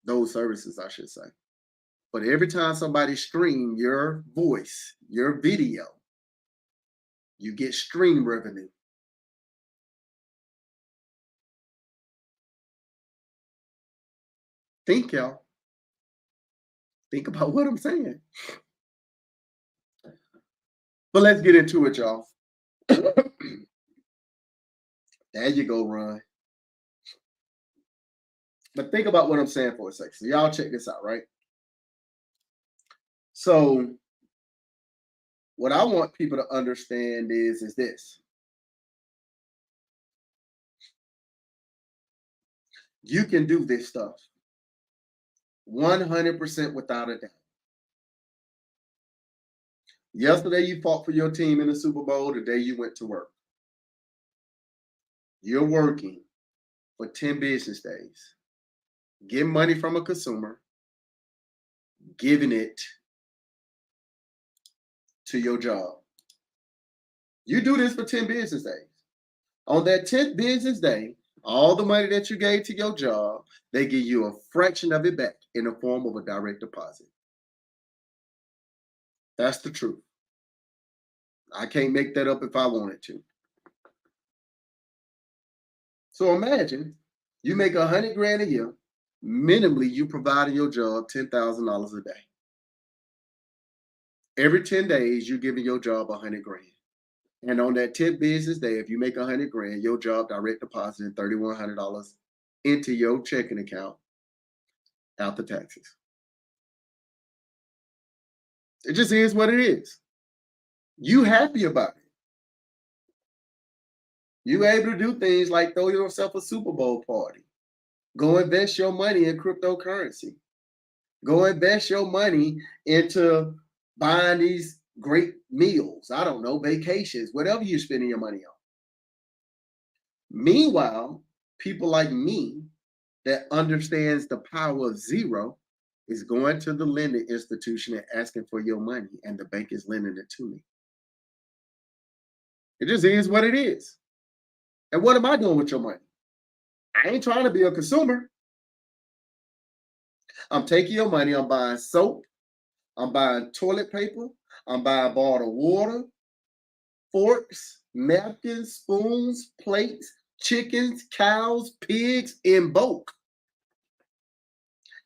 those services, I should say. But every time somebody stream your voice, your video, you get stream revenue. Think, y'all. Think about what I'm saying. But let's get into it, y'all. There you go, Ron. But think about what I'm saying for a second. So y'all check this out, right? So what I want people to understand is this. You can do this stuff 100% without a doubt. Yesterday, you fought for your team in the Super Bowl. Today, you went to work. You're working for 10 business days, getting money from a consumer, giving it to your job. You do this for 10 business days. On that 10th business day, all the money that you gave to your job, they give you a fraction of it back in the form of a direct deposit. That's the truth. I can't make that up if I wanted to. So imagine you make 100 grand a year. Minimally, you provide in your job $10,000 a day. Every 10 days, you're giving your job 100 grand. And on that 10th business day, if you make 100 grand, your job direct depositing $3,100 into your checking account after taxes. It just is what it is. You happy about it. You able to do things like throw yourself a Super Bowl party. Go invest your money in cryptocurrency. Go invest your money into buying these great meals. I don't know, vacations, whatever you're spending your money on. Meanwhile, people like me that understands the power of zero is going to the lending institution and asking for your money, and the bank is lending it to me. It just is what it is. And what am I doing with your money? I ain't trying to be a consumer. I'm taking your money, I'm buying soap, I'm buying toilet paper, I'm buying a bottle of water, forks, napkins, spoons, plates, chickens, cows, pigs in bulk.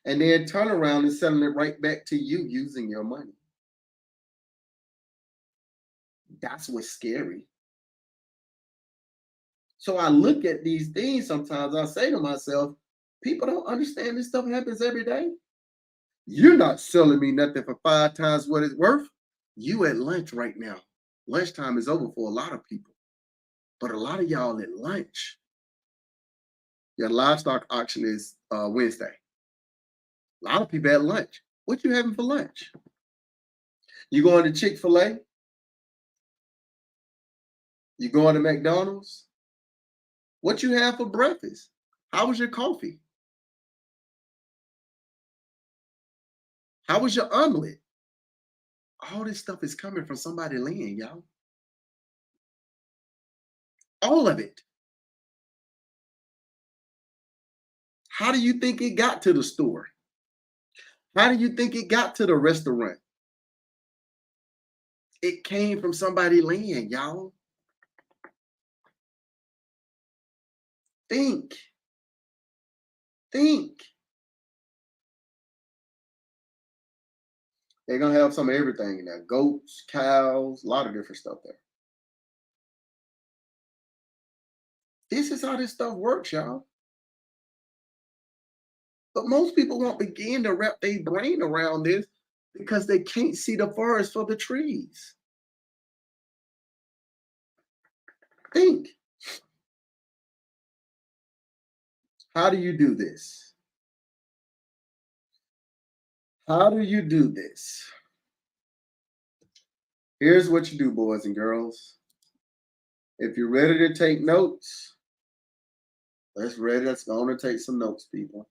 And then turn around and selling it right back to you using your money. That's what's scary. So I look at these things sometimes, I say to myself, people don't understand this stuff happens every day. You're not selling me nothing for 5 times what it's worth. You at lunch right now. Lunchtime is over for a lot of people. But a lot of y'all at lunch. Your livestock auction is Wednesday. A lot of people at lunch. What you having for lunch? You going to Chick-fil-A? You going to McDonald's? What you have for breakfast? How was your coffee? How was your omelet? All this stuff is coming from somebody laying, y'all. All of it. How do you think it got to the store? How do you think it got to the restaurant? It came from somebody laying, y'all. Think. Think. They're gonna have some of everything in there. Goats, cows, a lot of different stuff there. This is how this stuff works, y'all. But most people won't begin to wrap their brain around this because they can't see the forest for the trees. Think. How do you do this? How do you do this? Here's what you do, boys and girls. If you're ready to take notes, let's go on and take some notes, people.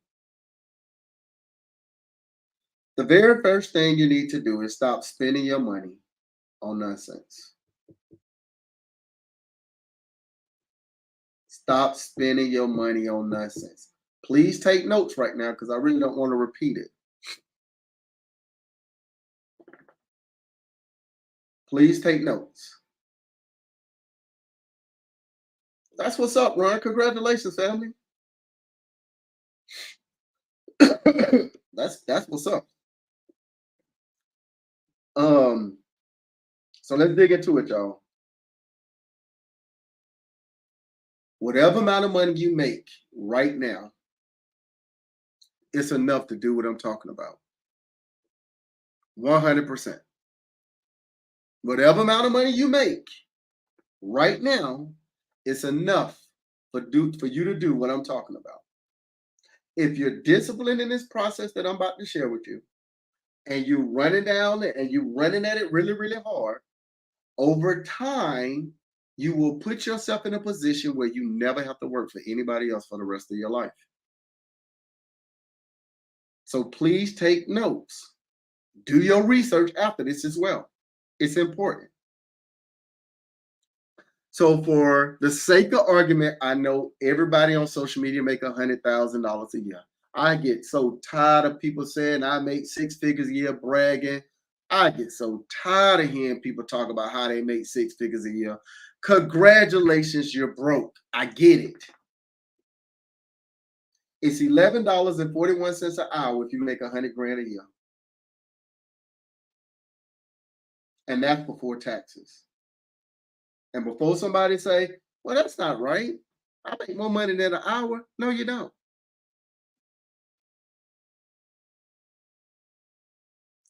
The very first thing you need to do is stop spending your money on nonsense. Stop spending your money on nonsense. Please take notes right now because I really don't want to repeat it. Please take notes. That's what's up, Ron. Congratulations, family. that's what's up. So let's dig into it, y'all. Whatever amount of money you make right now, it's enough to do what I'm talking about. 100%. Whatever amount of money you make right now, it's enough for you to do what I'm talking about. If you're disciplined in this process that I'm about to share with you, and you're running down it and you're running at it really, really hard, over time, you will put yourself in a position where you never have to work for anybody else for the rest of your life. So please take notes. Do your research after this as well. It's important. So for the sake of argument, I know everybody on social media make $100,000 a year. I get so tired of people saying I make six figures a year bragging. I get so tired of hearing people talk about how they make six figures a year. Congratulations, you're broke. I get it. It's $11.41 an hour if you make 100 grand a year. And that's before taxes. And before somebody say, well, that's not right. I make more money than an hour. No, you don't.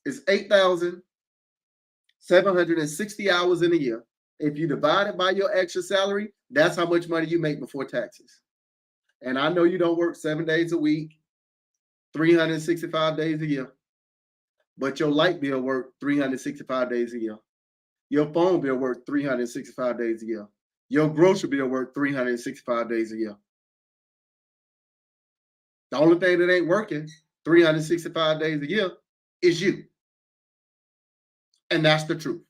It's 8,760 hours in a year. If you divide it by your extra salary, that's how much money you make before taxes. And I know you don't work 7 days a week, 365 days a year, but your light bill work 365 days a year. Your phone bill work 365 days a year. Your grocery bill work 365 days a year. The only thing that ain't working 365 days a year is you. And that's the truth.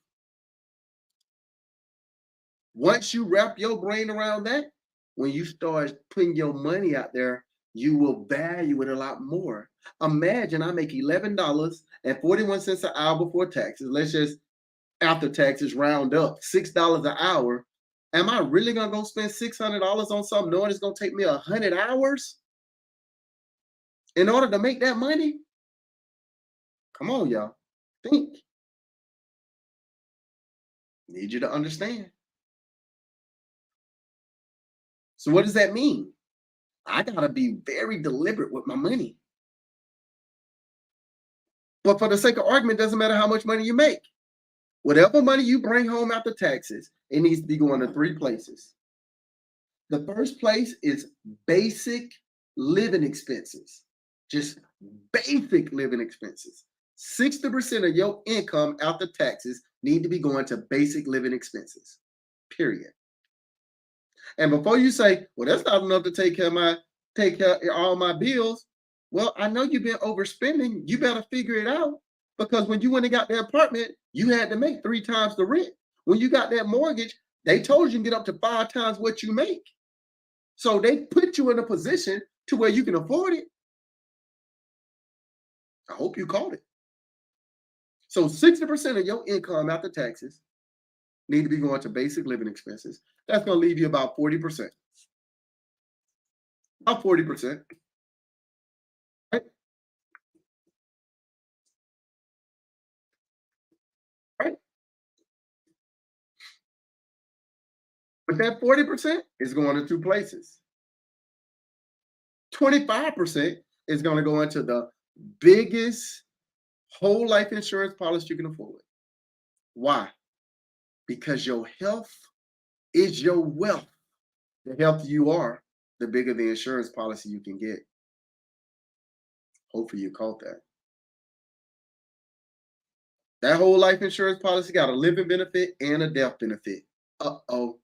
Once you wrap your brain around that, when you start putting your money out there, you will value it a lot more. Imagine I make $11.41 an hour before taxes. Let's just, after taxes, round up $6 an hour. Am I really gonna go spend $600 on something knowing it's gonna take me 100 hours in order to make that money? Come on, y'all. Think. Need you to understand. So what does that mean? I gotta be very deliberate with my money. But for the sake of argument, it doesn't matter how much money you make. Whatever money you bring home after taxes, it needs to be going to three places. The first place is basic living expenses, just basic living expenses. 60% of your income after taxes need to be going to basic living expenses, period. And before you say, well, that's not enough to take care of all my bills. Well, I know you've been overspending. You better figure it out. Because when you went and got the apartment, you had to make 3 times the rent. When you got that mortgage, they told you can get up to 5 times what you make. So they put you in a position to where you can afford it. I hope you caught it. So 60% of your income after taxes need to be going to basic living expenses. That's going to leave you about 40%. About 40%. Right? Right? But that 40% is going to two places. 25% is going to go into the biggest whole life insurance policy you can afford. Why? Because your health is your wealth. The healthier you are, the bigger the insurance policy you can get. Hopefully you caught that. That whole life insurance policy got a living benefit and a death benefit. Uh-oh.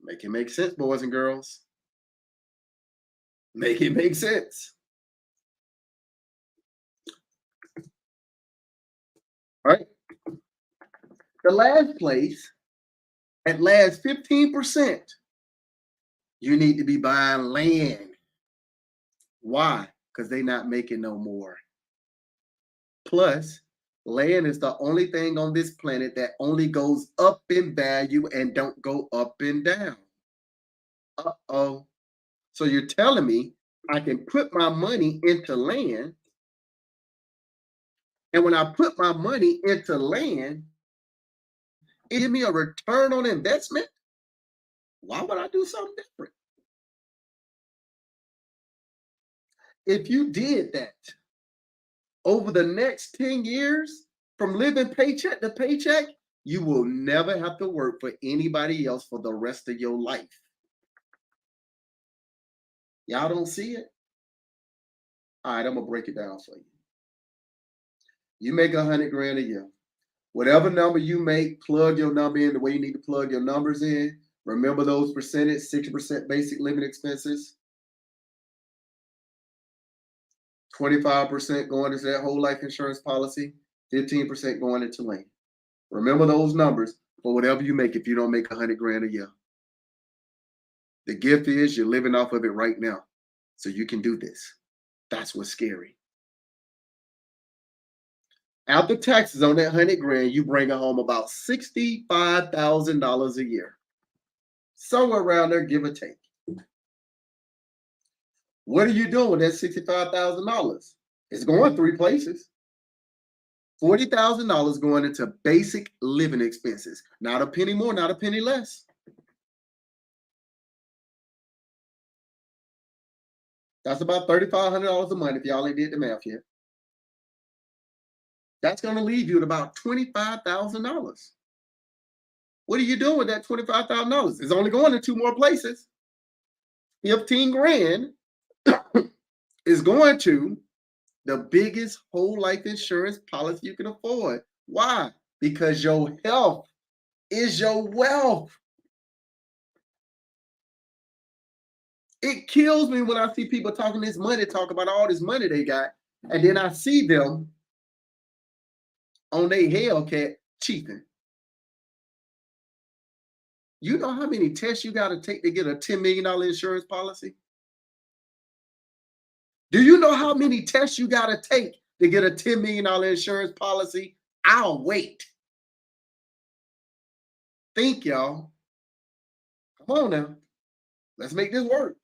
Make it make sense, boys and girls. Make it make sense. All right. The last place, at last 15%, You need to be buying land. Why? Because they're not making no more. Plus, land is the only thing on this planet that only goes up in value and don't go up and down. Uh-oh. So you're telling me I can put my money into land, and when I put my money into land, it give me a return on investment? Why would I do something different? If you did that over the next 10 years, from living paycheck to paycheck, you will never have to work for anybody else for the rest of your life. Y'all don't see it? All right, I'm gonna break it down for you. You make 100 grand a year. Whatever number you make, plug your number in the way you need to plug your numbers in. Remember those percentage, 60% basic living expenses, 25% going into that whole life insurance policy, 15% going into land. Remember those numbers for whatever you make if you don't make 100 grand a year. The gift is you're living off of it right now. So you can do this. That's what's scary. After taxes on that 100 grand, you bring home about $65,000 a year. Somewhere around there, give or take. What are you doing with that $65,000? It's going three places. $40,000 going into basic living expenses. Not a penny more, not a penny less. That's about $3,500 a month if y'all ain't did the math yet. That's going to leave you at about $25,000. What are you doing with that $25,000? It's only going to two more places. 15 grand is going to the biggest whole life insurance policy you can afford. Why? Because your health is your wealth. It kills me when I see people talking this money, talk about all this money they got, and then I see them on their Hellcat cheating. You know how many tests you got to take to get a $10 million insurance policy? Do you know how many tests you got to take to get a $10 million insurance policy? I'll wait. Think, y'all. Come on now. Let's make this work.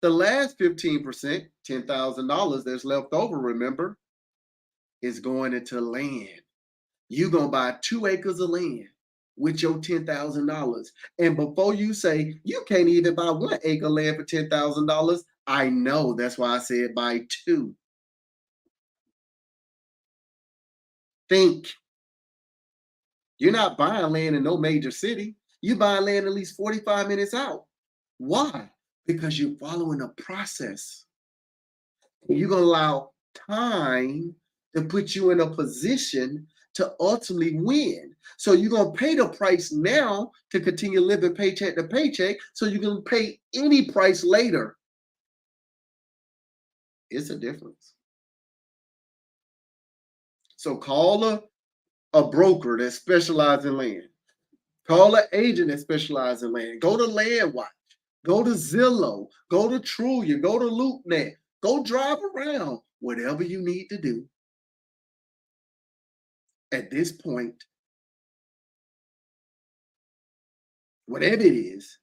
The last 15%, $10,000 that's left over, remember, is going into land. You're going to buy 2 acres of land with your $10,000. And before you say, you can't even buy 1 acre of land for $10,000, I know. That's why I said buy 2. Think. You're not buying land in no major city. You buy land at least 45 minutes out. Why? Because you're following a process. You're going to allow time to put you in a position to ultimately win. So you're going to pay the price now to continue living paycheck to paycheck so you can pay any price later. It's a difference. So call a broker that specializes in land. Call an agent that specializes in land. Go to LandWatch. Go to Zillow. Go to Trulia. Go to LoopNet. Go drive around. Whatever you need to do. At this point, whatever it is,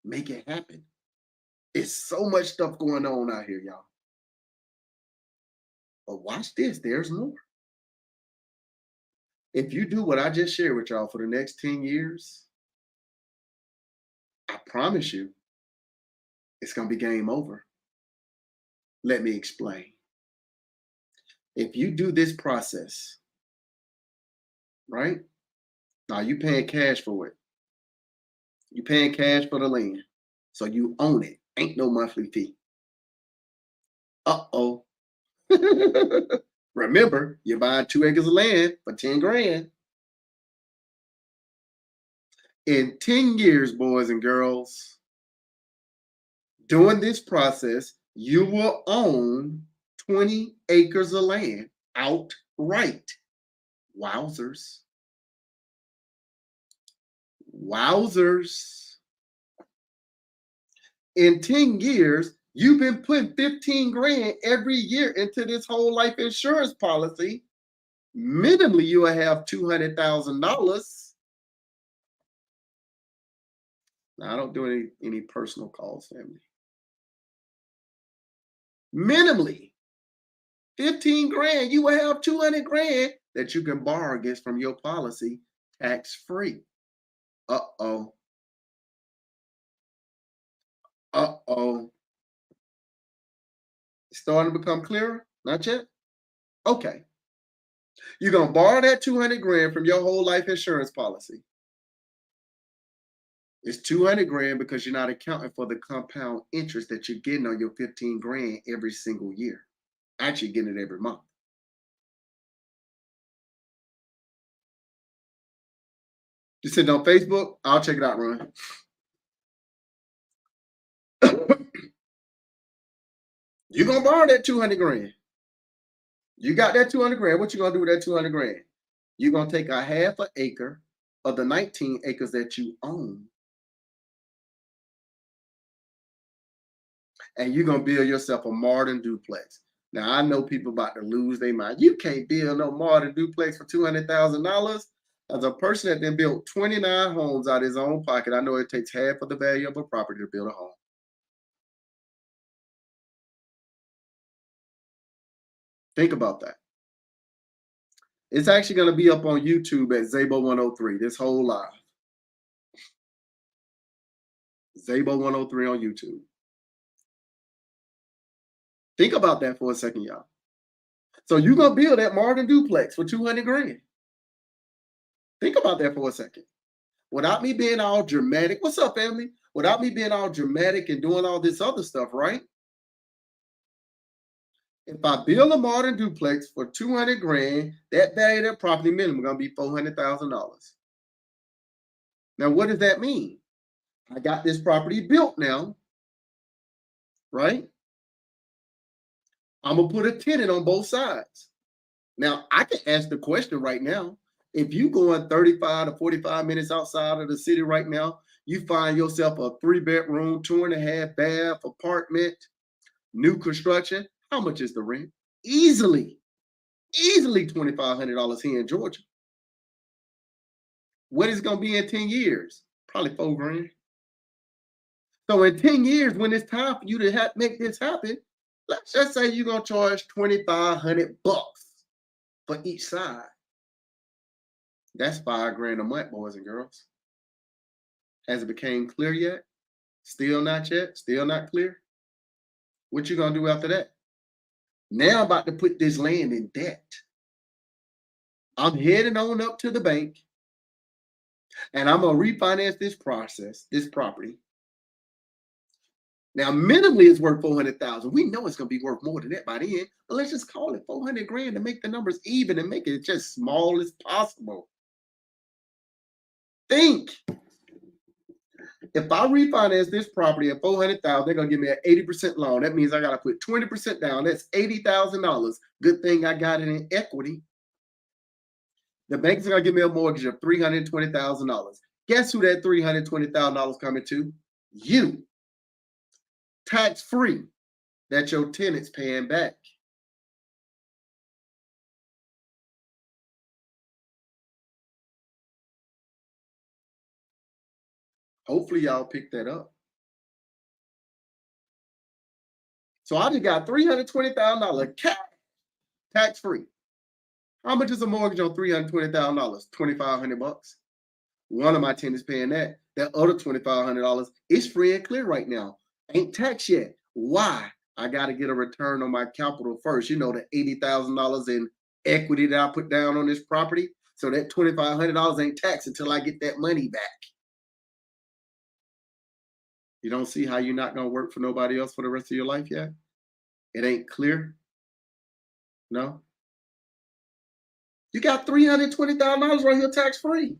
make it happen. It's so much stuff going on out here, y'all. But watch this, there's more. If you do what I just shared with y'all for the next 10 years, I promise you, it's going to be game over. Let me explain. If you do this process, right? Now you paying cash for it. You paying cash for the land. So you own it. Ain't no monthly fee. Uh-oh. Remember, you're buying 2 acres of land for 10 grand. In 10 years, boys and girls, doing this process, you will own 20 acres of land outright. Wowzers. Wowzers. In 10 years, you've been putting 15 grand every year into this whole life insurance policy. Minimally, you will have $200,000. Now, I don't do any personal calls, family. Minimally, 15 grand, you will have 200 grand that you can borrow against from your policy tax free. Uh-oh. Uh-oh. Starting to become clearer? Not yet? Okay. You're going to borrow that 200 grand from your whole life insurance policy. It's 200 grand because you're not accounting for the compound interest that you're getting on your 15 grand every single year. Actually getting it every month. You sitting on Facebook? I'll check it out, Ron. You're going to borrow that 200 grand. You got that 200 grand. What you going to do with that 200 grand? You're going to take a half an acre of the 19 acres that you own, and you're going to build yourself a modern duplex. Now, I know people about to lose their mind. You can't build no modern duplex for $200,000. As a person that then built 29 homes out of his own pocket, I know it takes half of the value of a property to build a home. Think about that. It's actually going to be up on YouTube at Zabo103, this whole live. Zabo103 on YouTube. Think about that for a second, y'all. So you're going to build that modern duplex for 200 grand. Think about that for a second. Without me being all dramatic. What's up, family? Without me being all dramatic and doing all this other stuff, right? If I build a modern duplex for 200 grand, that value of that property minimum is going to be $400,000. Now, what does that mean? I got this property built now, right? I'm going to put a tenant on both sides. Now, I can ask the question right now. If you going 35 to 45 minutes outside of the city right now, you find yourself a 3-bedroom, 2.5 bath apartment, new construction. How much is the rent? Easily $2,500 here in Georgia. What is it going to be in 10 years? Probably $4 grand. So in 10 years, when it's time for you to make this happen, let's just say you're going to charge $2,500 for each side. That's $5 grand a month, boys and girls. Has it became clear yet? Still not yet? Still not clear? What you going to do after that? Now I'm about to put this land in debt. I'm heading on up to the bank, and I'm going to refinance this property. Now, minimally, it's worth $400,000. We know it's going to be worth more than that by the end, but let's just call it 400 grand to make the numbers even and make it just small as possible. Think. If I refinance this property at $400,000, they're going to give me an 80% loan. That means I got to put 20% down. That's $80,000. Good thing I got it in equity. The bank's going to give me a mortgage of $320,000. Guess who that $320,000 coming to? You. Tax-free. That your tenant's paying back. Hopefully y'all pick that up. So I just got $320,000 cash, tax-free. How much is a mortgage on $320,000? $2,500. One of my tenants paying that. That other $2,500 is free and clear right now. Ain't taxed yet. Why? I got to get a return on my capital first. You know, the $80,000 in equity that I put down on this property. So that $2,500 ain't taxed until I get that money back. You don't see how you're not going to work for nobody else for the rest of your life yet? It ain't clear? No? You got $320,000 right here tax-free,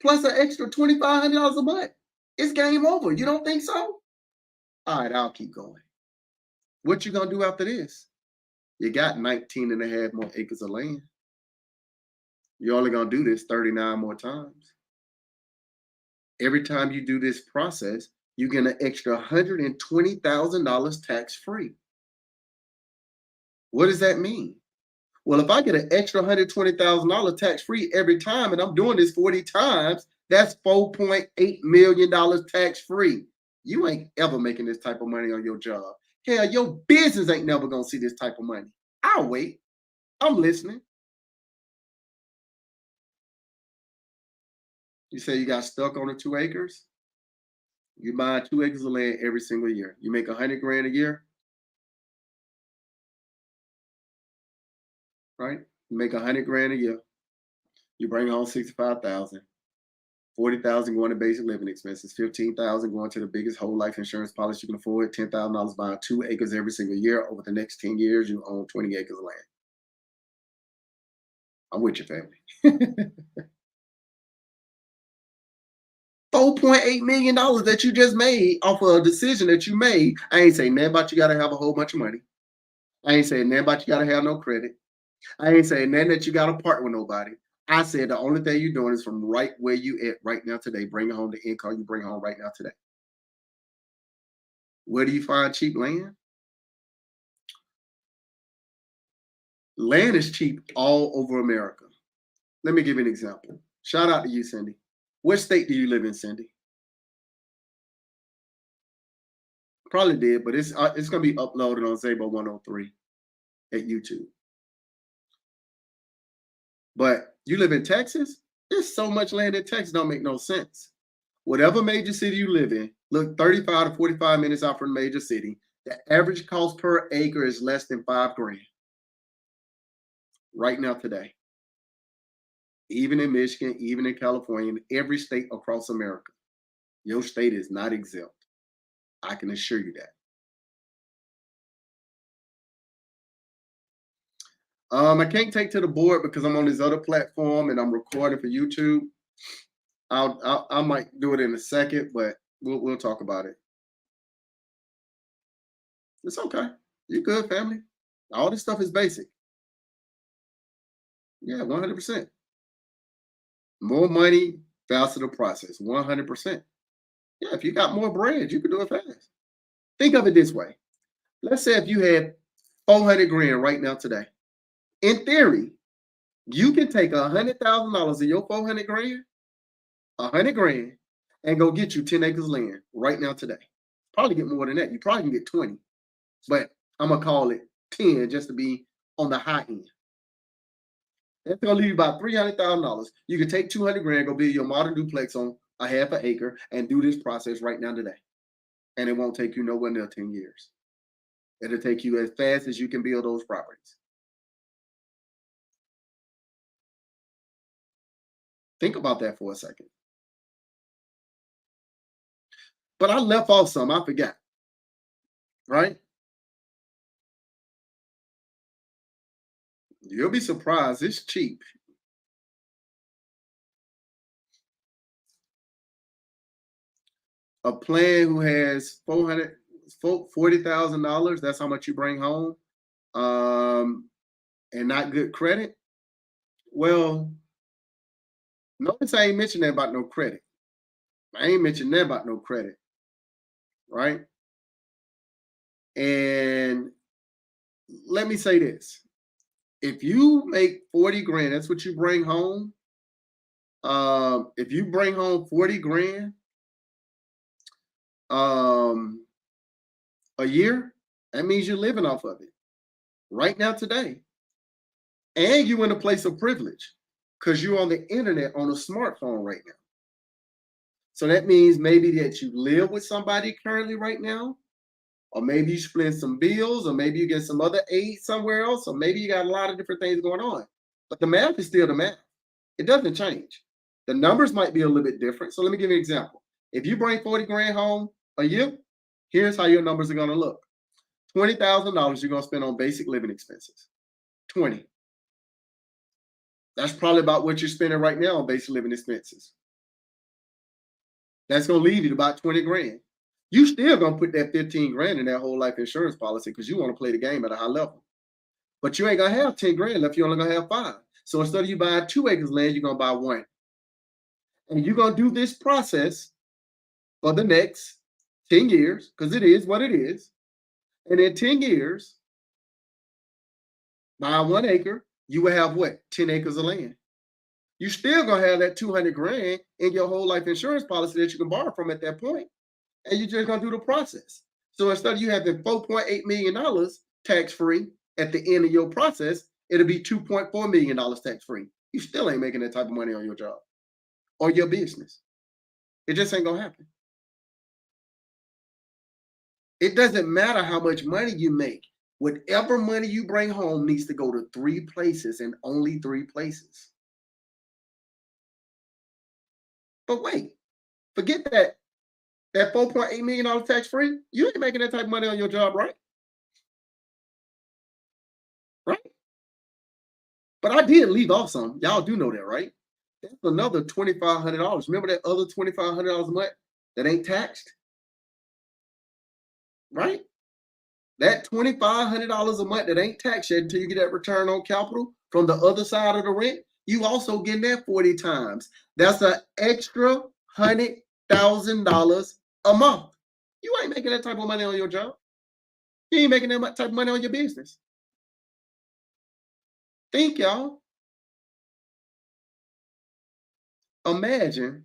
plus an extra $2,500 a month. It's game over. You don't think so? All right, I'll keep going. What you going to do after this? You got 19 and a half more acres of land. You're only going to do this 39 more times. Every time you do this process, you get an extra $120,000 tax free. What does that mean? Well, if I get an extra $120,000 tax free every time, and I'm doing this 40 times, that's $4.8 million tax free. You ain't ever making this type of money on your job. Hell, your business ain't never gonna see this type of money. I'll wait. I'm listening. You say you got stuck on the 2 acres. You buy 2 acres of land every single year. You make 100 grand a year, right? You make 100 grand a year. You bring home 65,000. 40,000 going to basic living expenses, 15,000 going to the biggest whole life insurance policy you can afford, $10,000 buying 2 acres every single year. Over the next 10 years, you own 20 acres of land. I'm with your family. $4.8 million that you just made off of a decision that you made. I ain't saying nothing about you got to have a whole bunch of money. I ain't saying nothing about you got to have no credit. I ain't saying nothing that you got to part with nobody. I said the only thing you're doing is from right where you at right now today, bringing home the income you bring home right now today. Where do you find cheap land? Land is cheap all over America. Let me give you an example. Shout out to you, Cindy. What state do you live in, Cindy? Probably did, but it's going to be uploaded on Zabo 103 at YouTube. But you live in Texas? There's so much land in Texas, don't make no sense. Whatever major city you live in, look 35 to 45 minutes out from a major city. The average cost per acre is less than $5,000 right now today. Even in Michigan, even in California, in every state across America, your state is not exempt. I can assure you that. I can't take to the board because I'm on this other platform and I'm recording for YouTube. I might do it in a second, but we'll talk about it. It's okay. You're good, family. All this stuff is basic. Yeah, 100%. More money, faster the process. 100%. Yeah, if you got more bread, you can do it fast. Think of it this way. Let's say if you had 400 grand right now today. In theory, you can take $100,000 of your 400 grand, 100 grand, and go get you 10 acres of land right now today. Probably get more than that. You probably can get 20, but I'm gonna call it 10 just to be on the high end. That's gonna leave you about $300,000. You can take 200 grand, go build your modern duplex on a half an acre, and do this process right now today. And it won't take you nowhere near 10 years. It'll take you as fast as you can build those properties. Think about that for a second. But I left off some, I forgot. Right? You'll be surprised. It's cheap. A plan who has $40,000, that's how much you bring home, and not good credit. Well, notice I ain't mentioned that about no credit. I ain't mentioned that about no credit, right? And let me say this. If you make 40 grand, that's what you bring home. If you bring home 40 grand a year, that means you're living off of it right now today. And you're in a place of privilege because you're on the internet on a smartphone right now. So that means maybe that you live with somebody currently right now, or maybe you split some bills, or maybe you get some other aid somewhere else, or maybe you got a lot of different things going on. But the math is still the math. It doesn't change. The numbers might be a little bit different. So let me give you an example. If you bring 40 grand home a year, here's how your numbers are going to look. $20,000 you're going to spend on basic living expenses. 20. That's probably about what you're spending right now on basic living expenses. That's going to leave you about 20 grand. You still going to put that 15 grand in that whole life insurance policy because you want to play the game at a high level. But you ain't going to have 10 grand left. You're only going to have 5. So instead of you buying 2 acres of land, you're going to buy 1. And you're going to do this process for the next 10 years, because it is what it is. And in 10 years, by 1 acre, you will have what? 10 acres of land. You still gonna have that 200 grand in your whole life insurance policy that you can borrow from at that point, and you're just gonna do the process. So instead of you having $4.8 million tax free at the end of your process, it'll be $2.4 million tax free. You still ain't making that type of money on your job or your business. It just ain't gonna happen. It doesn't matter how much money you make. Whatever money you bring home needs to go to 3 places and only 3 places. But wait, forget that $4.8 million tax free. You ain't making that type of money on your job, right? Right? But I did leave off some. Y'all do know that, right? That's another $2,500. Remember that other $2,500 a month that ain't taxed, right? That $2,500 a month that ain't taxed yet until you get that return on capital from the other side of the rent. You also getting that 40 times. That's an extra $100,000 a month. You ain't making that type of money on your job. You ain't making that type of money on your business. Think, y'all. Imagine,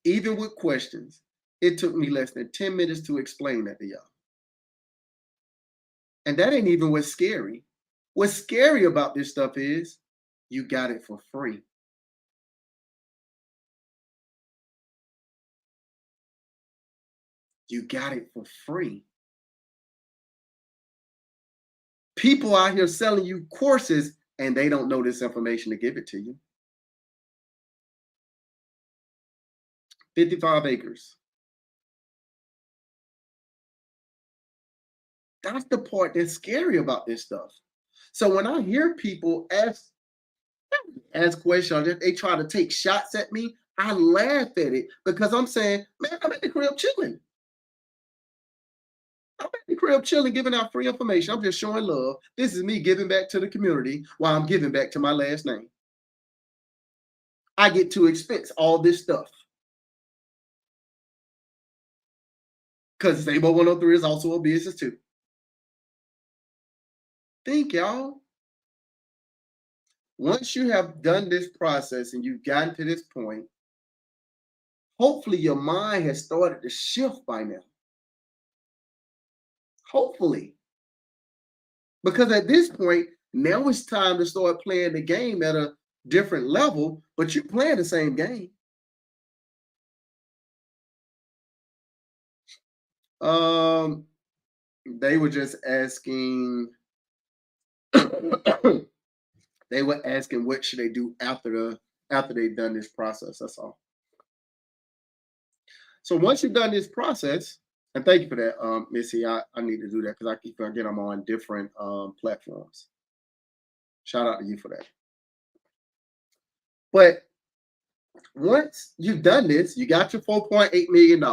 even with questions, it took me less than 10 minutes to explain that to y'all. And that ain't even what's scary. What's scary about this stuff is you got it for free. You got it for free. People out here selling you courses and they don't know this information to give it to you. 55 acres. That's the part that's scary about this stuff. So when I hear people ask questions, they try to take shots at me, I laugh at it because I'm saying, man, I'm at the crib chilling. I'm at the crib chilling, giving out free information. I'm just showing love. This is me giving back to the community while I'm giving back to my last name. I get to expense all this stuff. Because Sabo 103 is also a business too. Think, y'all. Once you have done this process and you've gotten to this point, hopefully your mind has started to shift by now. Hopefully. Because at this point, now it's time to start playing the game at a different level, but you're playing the same game. They were just asking, they were asking what should they do after they've done this process. That's all. So once you've done this process, and thank you for that, Missy. I need to do that because I keep forgetting I'm on different platforms. Shout out to you for that. But once you've done this, you got your $4.8 million.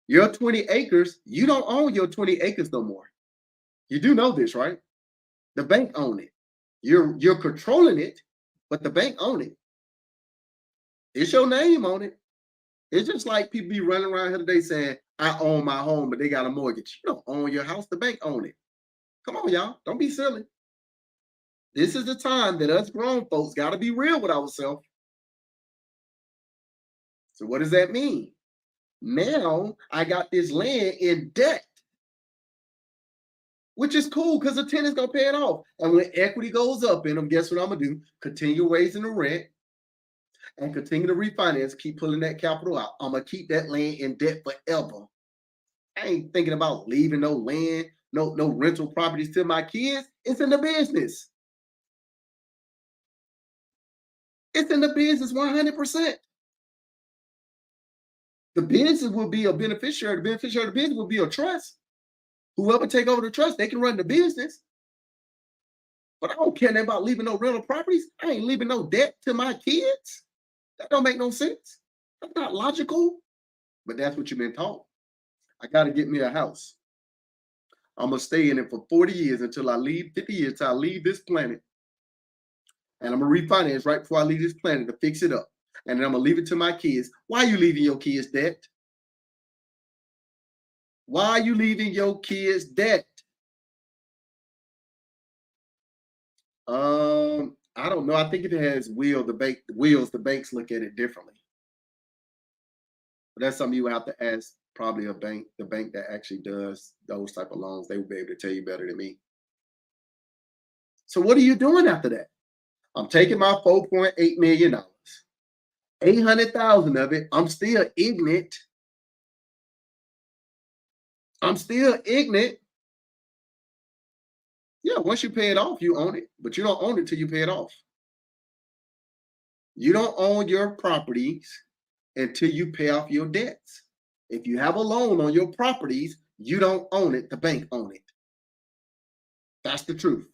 Your 20 acres, you don't own your 20 acres no more. You do know this, right? The bank own it. You're controlling it, but the bank own it. It's your name on it. It's just like people be running around here today saying, I own my home, but they got a mortgage. You don't own your house, the bank own it. Come on, y'all. Don't be silly. This is the time that us grown folks got to be real with ourselves. So what does that mean? Now I got this land in debt, which is cool because the tenant's gonna pay it off. And when equity goes up in them, guess what I'm gonna do? Continue raising the rent and continue to refinance, keep pulling that capital out. I'm gonna keep that land in debt forever. I ain't thinking about leaving no land, no rental properties to my kids. It's in the business. It's in the business 100%. The business will be a beneficiary. The beneficiary of the business will be a trust. Whoever take over the trust, they can run the business. But I don't care nothing about leaving no rental properties. I ain't leaving no debt to my kids. That don't make no sense. That's not logical. But that's what you've been taught. I got to get me a house. I'm going to stay in it for 40 years until I leave, 50 years until I leave this planet. And I'm going to refinance right before I leave this planet to fix it up. and then I'm gonna leave it to my kids. Why are you leaving your kids debt? Why are you leaving your kids debt? I don't know. I think if it has wheels, the banks look at it differently. But that's something you would have to ask probably the bank that actually does those type of loans. They would be able to tell you better than me. So what are you doing after that? I'm taking my $4.8 million. 800,000 of it, I'm still ignorant. I'm still ignorant. Yeah, once you pay it off, you own it, but you don't own it till you pay it off. You don't own your properties until you pay off your debts. If you have a loan on your properties, you don't own it, the bank own it. That's the truth.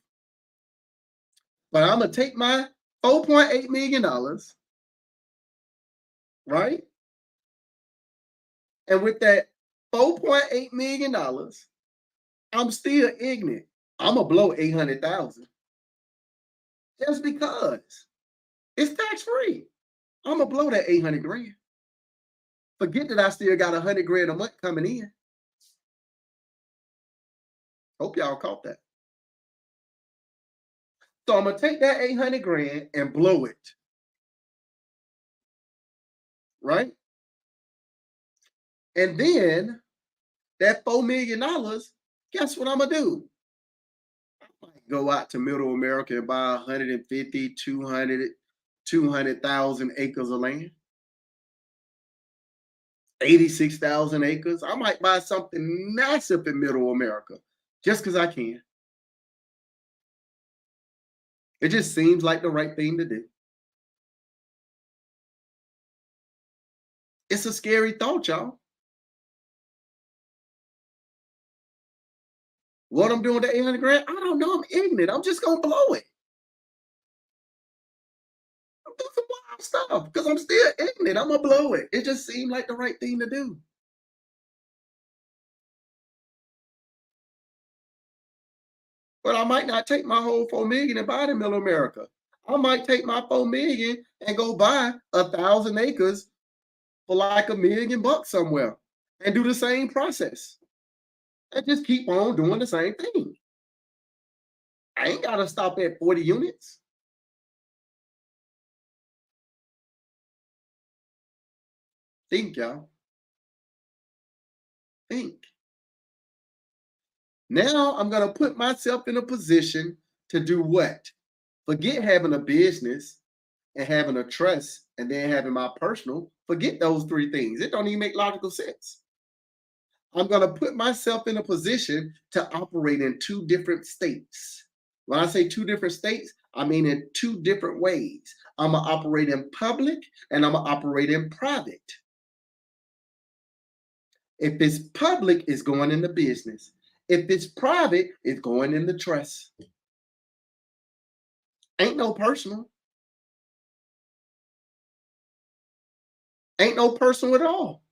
But I'm gonna take my $4.8 million, right? And with that $4.8 million, I'm still ignorant. I'm gonna blow 800,000 just because it's tax free. I'm gonna blow that 800 grand. Forget that I still got 100 grand a month coming in. Hope y'all caught that. So I'm gonna take that 800 grand and blow it, right? And then that $4 million, guess what I'm gonna do? I might go out to middle America and buy 150, 200, 200,000 acres of land, 86,000 acres. I might buy something massive in middle America just because I can. It just seems like the right thing to do. It's a scary thought, y'all. What I'm doing with the 800 grand, I don't know. I'm ignorant. I'm just gonna blow it. I'm doing some wild stuff because I'm still ignorant. I'm gonna blow it. It just seemed like the right thing to do. But I might not take my whole 4 million and buy it in middle America. I might take my 4 million and go buy 1,000 acres for like $1 million somewhere and do the same process. And just keep on doing the same thing. I ain't gotta stop at 40 units. Think, y'all. Think. Now I'm gonna put myself in a position to do what? Forget having a business and having a trust and then having my personal. Forget those three things. It don't even make logical sense. I'm going to put myself in a position to operate in two different states. When I say two different states, I mean in two different ways. I'm going to operate in public and I'm going to operate in private. If it's public, it's going into business. If it's private, it's going into trust. Ain't no personal. Ain't no personal at all.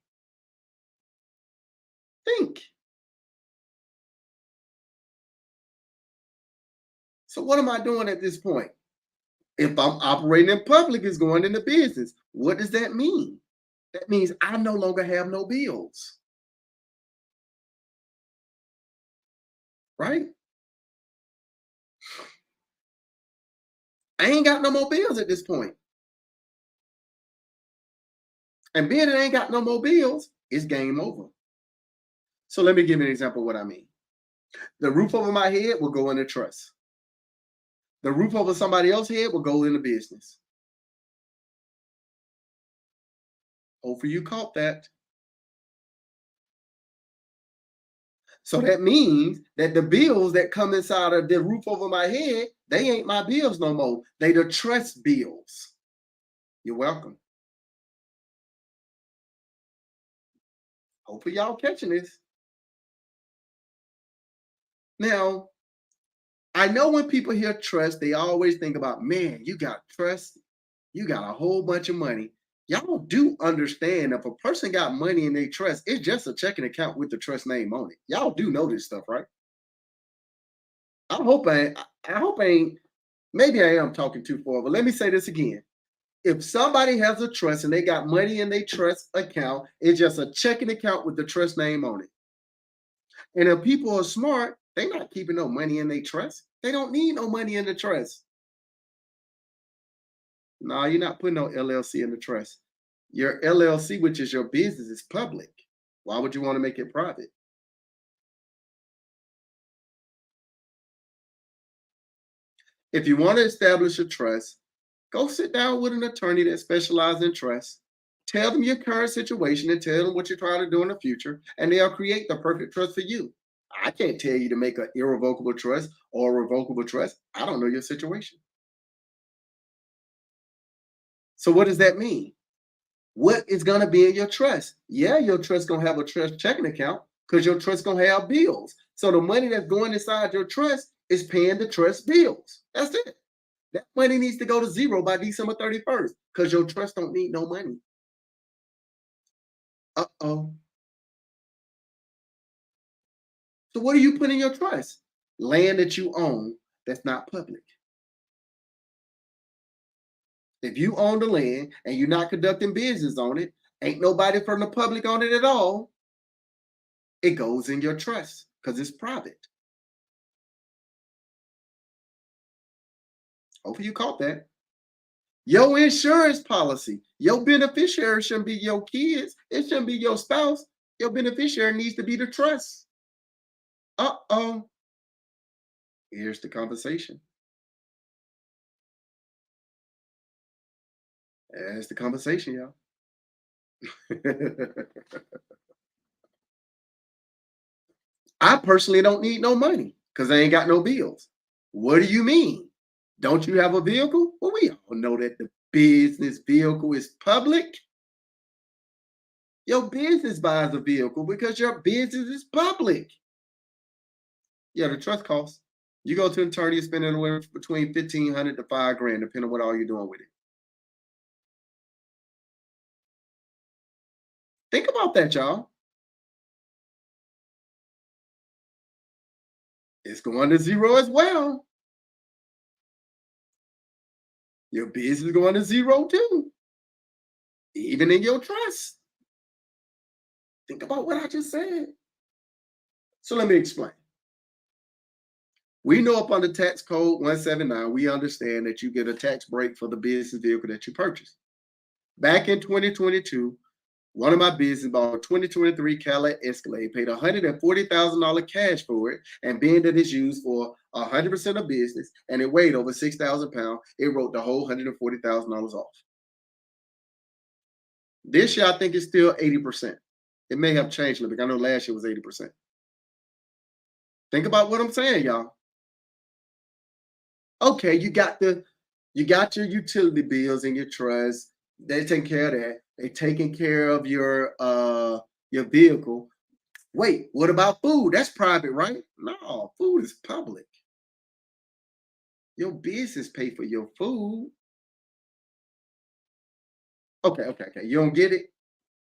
Think. So what am I doing at this point? If I'm operating in public, it's going into business. What does that mean? That means I no longer have no bills, right? I ain't got no more bills at this point. And being that I ain't got no more bills, it's game over. So let me give you an example of what I mean. The roof over my head will go into trust. The roof over somebody else's head will go into business. Hopefully you caught that. So that means that the bills that come inside of the roof over my head, they ain't my bills no more. They the trust bills. You're welcome. Hopefully y'all catching this. Now, I know when people hear trust, they always think about, man, you got trust, you got a whole bunch of money. Y'all do understand if a person got money in their trust, it's just a checking account with the trust name on it. Y'all do know this stuff, right? I hope I ain't, maybe I am talking too far, but let me say this again. If somebody has a trust and they got money in their trust account, it's just a checking account with the trust name on it. And if people are smart, they're not keeping no money in their trust. They don't need no money in the trust. No, you're not putting no LLC in the trust. Your LLC, which is your business, is public. Why would you want to make it private? If you want to establish a trust, go sit down with an attorney that specializes in trust. Tell them your current situation and tell them what you're trying to do in the future, and they'll create the perfect trust for you. I can't tell you to make an irrevocable trust or a revocable trust. I don't know your situation. So what does that mean? What is going to be in your trust? Yeah, your trust going to have a trust checking account because your trust going to have bills. So the money that's going inside your trust is paying the trust bills. That's it. That money needs to go to zero by December 31st because your trust don't need no money. Uh-oh. So what do you put in your trust? Land that you own that's not public. If you own the land and you're not conducting business on it, ain't nobody from the public on it at all, it goes in your trust because it's private. Hopefully you caught that. Your insurance policy, your beneficiary shouldn't be your kids. It shouldn't be your spouse. Your beneficiary needs to be the trust. Uh-oh. Here's the conversation. That's the conversation, y'all. I personally don't need no money because I ain't got no bills. What do you mean? Don't you have a vehicle? Well, we all know that the business vehicle is public. Your business buys a vehicle because your business is public. Yeah, the trust costs. You go to an attorney, you spend anywhere between 1,500 to 5 grand, depending on what all you're doing with it. Think about that, y'all. It's going to zero as well. Your business is going to zero too, even in your trust. Think about what I just said. So let me explain. We know up under tax code 179, we understand that you get a tax break for the business vehicle that you purchased. Back in 2022, one of my business bought a 2023 Cadillac Escalade, paid $140,000 cash for it, and being that it's used for 100% of business and it weighed over 6,000 pounds, it wrote the whole $140,000 off. This year, I think it's still 80%. It may have changed a little bit. I know last year was 80%. Think about what I'm saying, y'all. Okay, you got your utility bills in your trust. They're taking care of that. They're taking care of your vehicle. Wait, what about food? That's private, right? No, food is public. Your business pay for your food. Okay. You don't get it?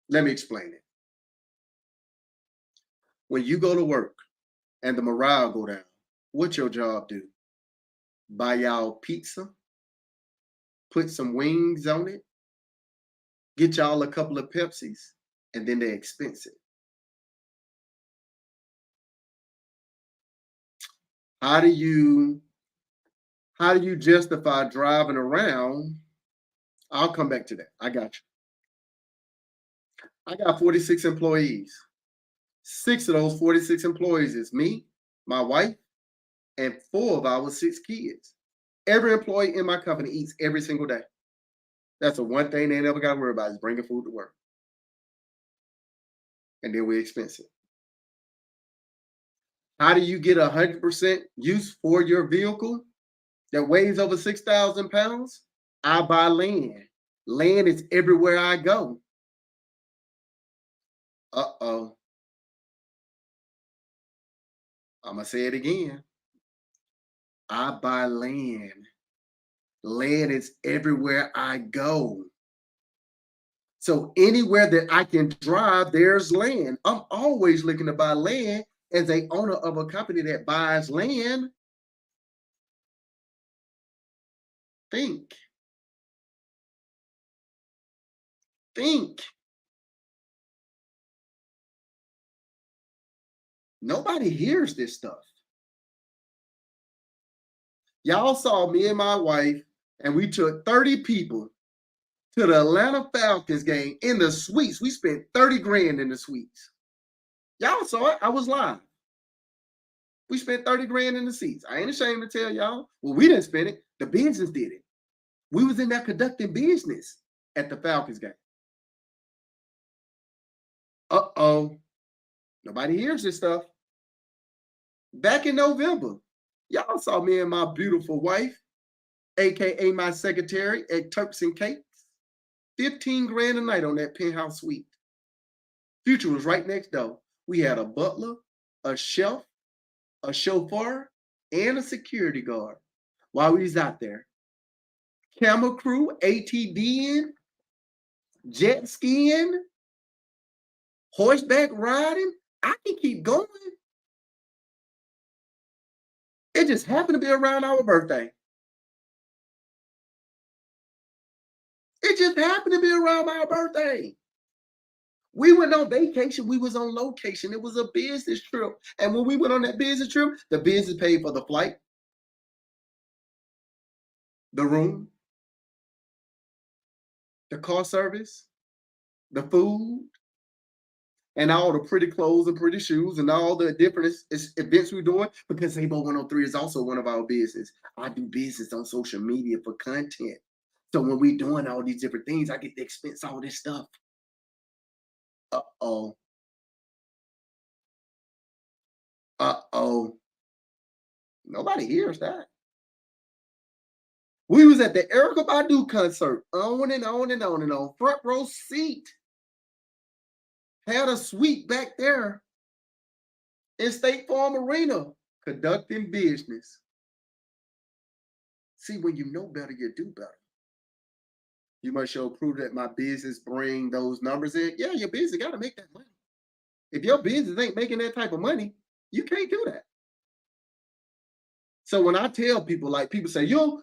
Let me explain it. When you go to work and the morale go down, what your job do? Buy y'all pizza, put some wings on it, get y'all a couple of Pepsis, and then they're expensive. How do you justify driving around? I'll come back to that. I got you. I got 46 employees. Six of those 46 employees is me, my wife, and four of our six kids. Every employee in my company eats every single day. That's the one thing they never got to worry about is bringing food to work. And then we're expensive. How do you get 100% use for your vehicle that weighs over 6,000 pounds? I buy land. Land is everywhere I go. Uh-oh. I'm going to say it again. I buy land. Land is everywhere I go. So anywhere that I can drive, there's land. I'm always looking to buy land as a owner of a company that buys land. Think. Think. Nobody hears this stuff. Y'all saw me and my wife, and we took 30 people to the Atlanta Falcons game in the suites. We spent 30 grand in the suites. Y'all saw it. I was live. We spent 30 grand in the seats. I ain't ashamed to tell y'all. Well, we didn't spend it. The business did it. We was in there conducting business at the Falcons game. Uh-oh. Nobody hears this stuff. Back in November, y'all saw me and my beautiful wife, aka my secretary at Turks and Cakes. 15 grand a night on that penthouse suite. Future was right next door. We had a butler, a chef, a chauffeur, and a security guard while we was out there. Camera crew, ATVing, jet skiing, horseback riding. I can keep going. It just happened to be around our birthday. It just happened to be around our birthday. We went on vacation. We was on location. It was a business trip. And when we went on that business trip, the business paid for the flight, the room, the car service, the food, and all the pretty clothes and pretty shoes and all the different events we're doing, because Habo 103 is also one of our business. I do business on social media for content. So when we're doing all these different things, I get to expense all this stuff. Uh-oh. Uh-oh. Nobody hears that. We was at the Erykah Badu concert, on and on and on and on, front row seat. Had a suite back there in State Farm Arena, conducting business. See, when you know better, you do better. You must show proof that my business bring those numbers in. Yeah, your business got to make that money. If your business ain't making that type of money, you can't do that. So when I tell people, like people say, you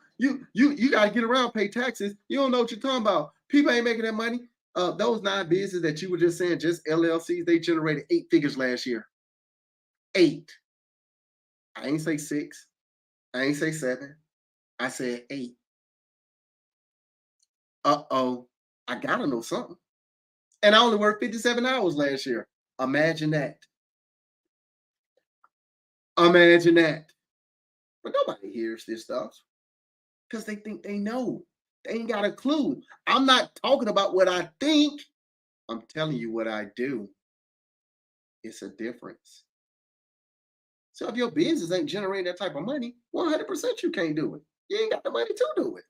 got to get around, pay taxes. You don't know what you're talking about. People ain't making that money. Those 9 businesses that you were just saying, just LLCs, they generated 8 figures last year. 8. I ain't say 6. I ain't say 7. I said 8. Uh-oh. I gotta know something. And I only worked 57 hours last year. Imagine that. Imagine that. But nobody hears this stuff because they think they know. They ain't got a clue. I'm not talking about what I think. I'm telling you what I do. It's a difference. So if your business ain't generating that type of money, 100% you can't do it. You ain't got the money to do it.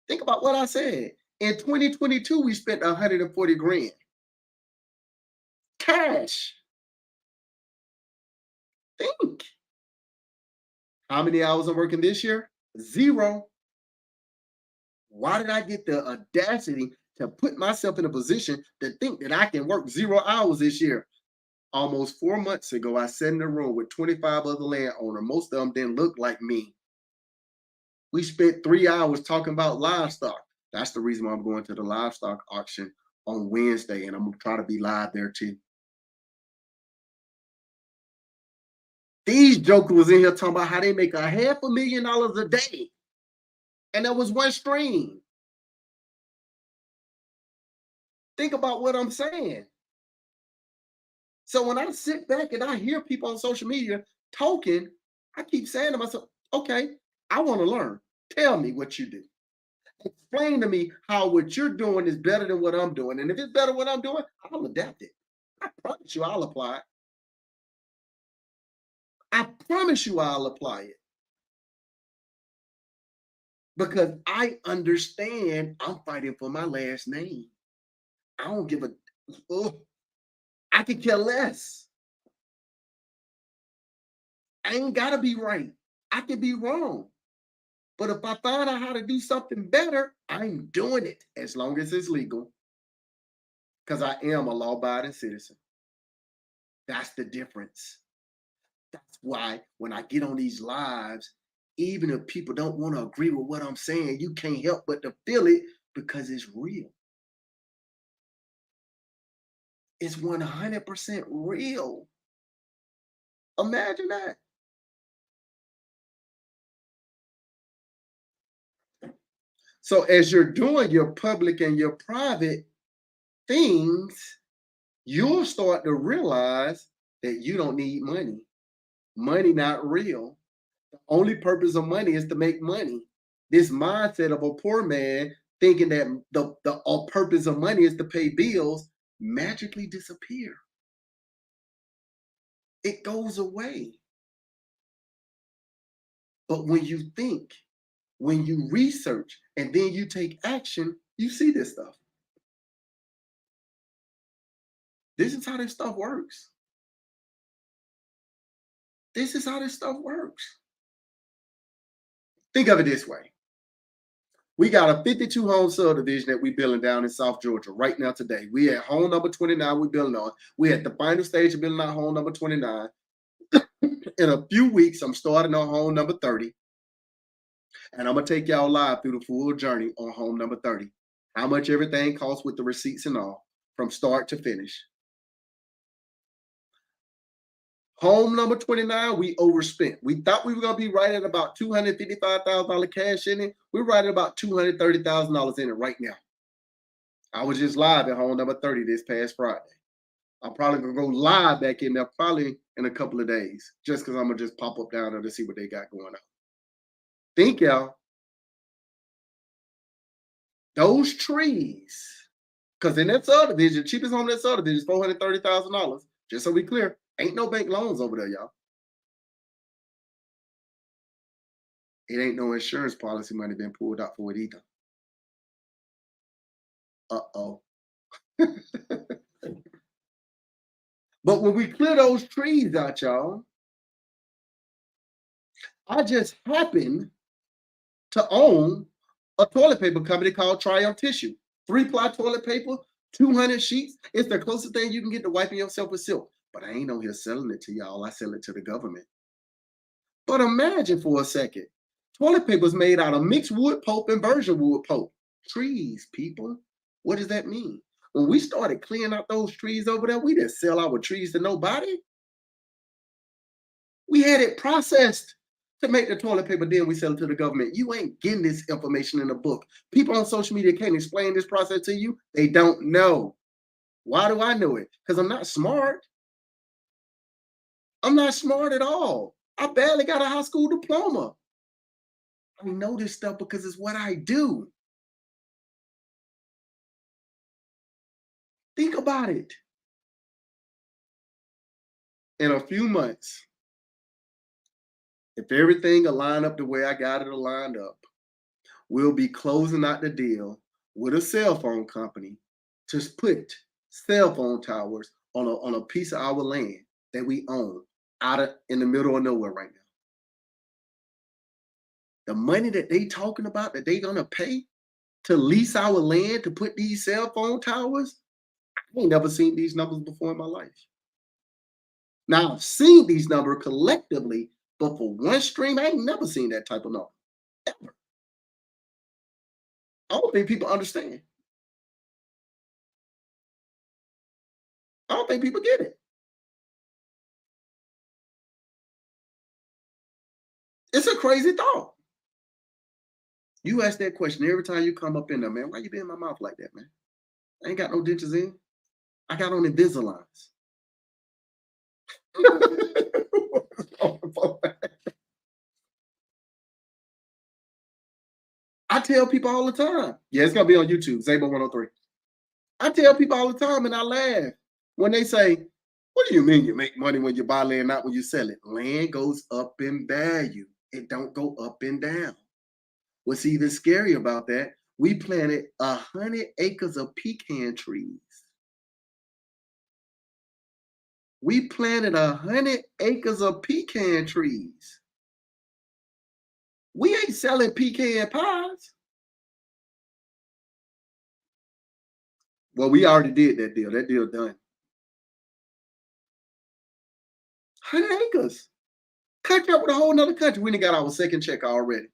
Think about what I said. In 2022, we spent 140 grand. Cash. Think. How many hours I'm working this year? 0. Why did I get the audacity to put myself in a position to think that I can work 0 hours this year? Almost 4 months ago, I sat in a room with 25 other landowners. Most of them didn't look like me. We spent 3 hours talking about livestock. That's the reason why I'm going to the livestock auction on Wednesday, and I'm gonna try to be live there too. These jokers was in here talking about how they make $500,000 a day, and that was one stream. Think about what I'm saying. So when I sit back and I hear people on social media talking, I keep saying to myself, okay, I want to learn. Tell me what you do. Explain to me how what you're doing is better than what I'm doing. And if it's better than what I'm doing, I'll adapt it. I promise you I'll apply it. I promise you I'll apply it. Because I understand I'm fighting for my last name. I don't give a, oh, I could care less. I ain't gotta be right. I could be wrong. But if I find out how to do something better, I'm doing it as long as it's legal. Because I am a law-abiding citizen. That's the difference. That's why when I get on these lives, even if people don't want to agree with what I'm saying, you can't help but to feel it because it's real. is 100% real. Imagine that. So as you're doing your public and your private things, you'll start to realize that you don't need money. Money not real. The only purpose of money is to make money. This mindset of a poor man thinking that the purpose of money is to pay bills magically disappear. It goes away. But when you think, when you research, and then you take action, you see this stuff. This is how this stuff works. This is how this stuff works. Think of it this way. We got a 52 home subdivision that we building down in South Georgia right now today. We at home number 29 we building on. We at the final stage of building our home number 29. In a few weeks, I'm starting on home number 30. And I'm going to take y'all live through the full journey on home number 30. How much everything costs with the receipts and all, from start to finish. Home number 29, we overspent. We thought we were going to be right at about $255,000 cash in it. We're right at about $230,000 in it right now. I was just live at home number 30 this past Friday. I'm probably going to go live back in there probably in a couple of days, just because I'm going to just pop up down there to see what they got going on. Think, y'all. Those trees, because in that subdivision, cheapest home in that subdivision is $430,000. Just so we clear, ain't no bank loans over there, y'all. It ain't no insurance policy money been pulled out for it either. Uh-oh. But when we clear those trees out, y'all, I just happen to own a toilet paper company called Triumph Tissue. 3-ply toilet paper, 200 sheets. It's the closest thing you can get to wiping yourself with silk. But I ain't on here selling it to y'all. I sell it to the government. But imagine for a second, toilet paper is made out of mixed wood pulp and virgin wood pulp. Trees, people. What does that mean? When we started clearing out those trees over there, we didn't sell our trees to nobody. We had it processed to make the toilet paper, then we sell it to the government. You ain't getting this information in a book. People on social media can't explain this process to you. They don't know. Why do I know it? Because I'm not smart. I'm not smart at all. I barely got a high school diploma. I know this stuff because it's what I do. Think about it. In a few months, if everything will line up the way I got it lined up, we'll be closing out the deal with a cell phone company to put cell phone towers on a piece of our land that we own in the middle of nowhere right now. The money that they talking about that they gonna pay to lease our land to put these cell phone towers, I ain't never seen these numbers before in my life. Now I've seen these numbers collectively, but for one stream, I ain't never seen that type of number, ever. I don't think people understand. I don't think people get it. It's a crazy thought. You ask that question every time you come up in there, man. Why you be in my mouth like that, man? I ain't got no dentures in. I got on Invisaligns. I tell people all the time. Yeah, it's gonna be on YouTube, Zabo 103. I tell people all the time, and I laugh when they say, "What do you mean you make money when you buy land, not when you sell it?" Land goes up in value. It don't go up and down. What's even scary about that? We planted 100 acres of pecan trees. We planted 100 acres of pecan trees. We ain't selling pecan pies. Well, we already did that deal. That deal done. 100 acres. Country up with a whole nother country. We done got our second check already.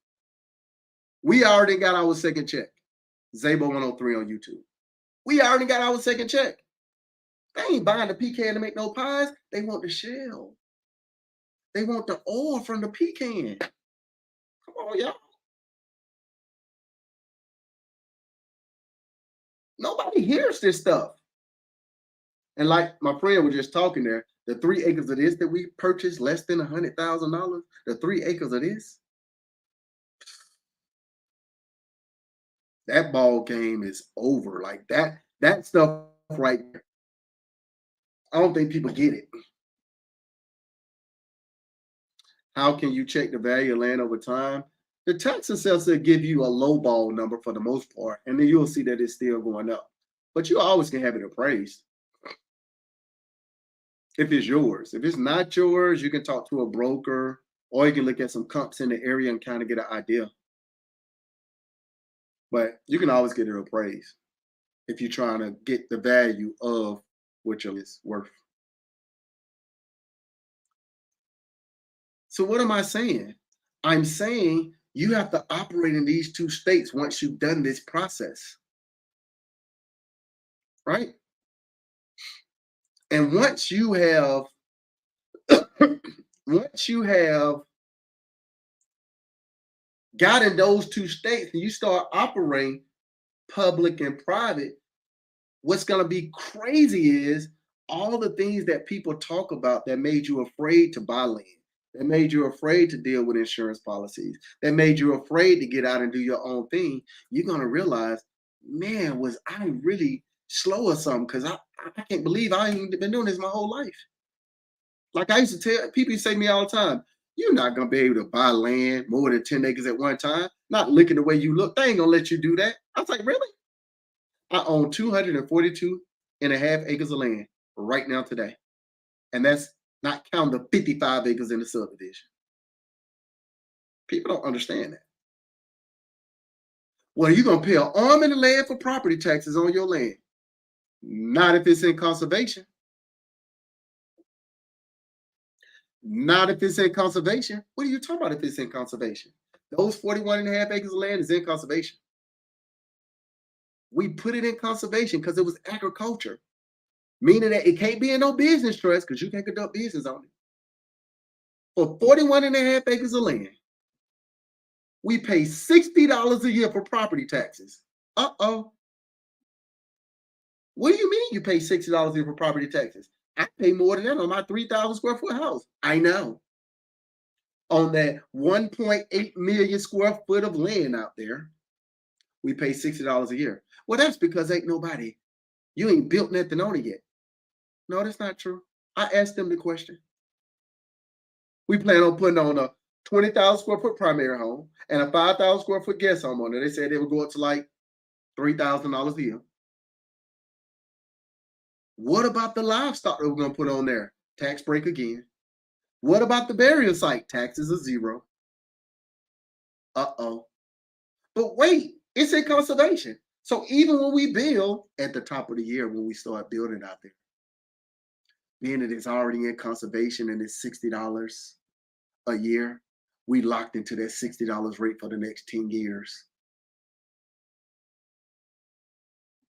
We already got our second check. Zabo 103 on YouTube. We already got our second check. They ain't buying the pecan to make no pies. They want the shell. They want the oil from the pecan. Come on, y'all. Nobody hears this stuff. And like my friend was just talking there, the 3 acres of this that we purchased less than $100,000, the 3 acres of this, that ball game is over. Like that stuff right there. I don't think people get it. How can you check the value of land over time? The tax assessor give you a low ball number for the most part, and then you'll see that it's still going up. But you always can have it appraised if it's yours. If it's not yours, you can talk to a broker or you can look at some comps in the area and kind of get an idea. But you can always get it appraised if you're trying to get the value of what your is worth. So what am I saying? I'm saying you have to operate in these two states once you've done this process, right? And once you have got in those two states and you start operating public and private, what's going to be crazy is all the things that people talk about that made you afraid to buy land, that made you afraid to deal with insurance policies, that made you afraid to get out and do your own thing. You're going to realize, man, was I really slow or something? Because I can't believe I ain't been doing this my whole life. Like I used to tell people, say to me all the time, you're not gonna be able to buy land more than 10 acres at one time. Not looking the way you look. They ain't gonna let you do that. I was like, really? I own 242 and a half acres of land right now today. And that's not counting the 55 acres in the subdivision. People don't understand that. Well, you're gonna pay an arm and a leg for property taxes on your land. Not if it's in conservation. Not if it's in conservation. What are you talking about if it's in conservation? Those 41 and a half acres of land is in conservation. We put it in conservation because it was agriculture, meaning that it can't be in no business trust because you can't conduct business on it. For 41 and a half acres of land, we pay $60 a year for property taxes. Uh-oh. What do you mean you pay $60 a year for property taxes? I pay more than that on my 3,000 square foot house. I know. On that 1.8 million square foot of land out there, we pay $60 a year. Well, that's because you ain't built nothing on it yet. No, that's not true. I asked them the question. We plan on putting on a 20,000 square foot primary home and a 5,000 square foot guest home on it. They said they would go up to like $3,000 a year. What about the livestock that we're going to put on there? Tax break again. What about the burial site? Taxes are zero. Uh-oh. But wait, it's in conservation. So even when we build at the top of the year, when we start building out there, being that it's already in conservation and it's $60 a year, we locked into that $60 rate for the next 10 years.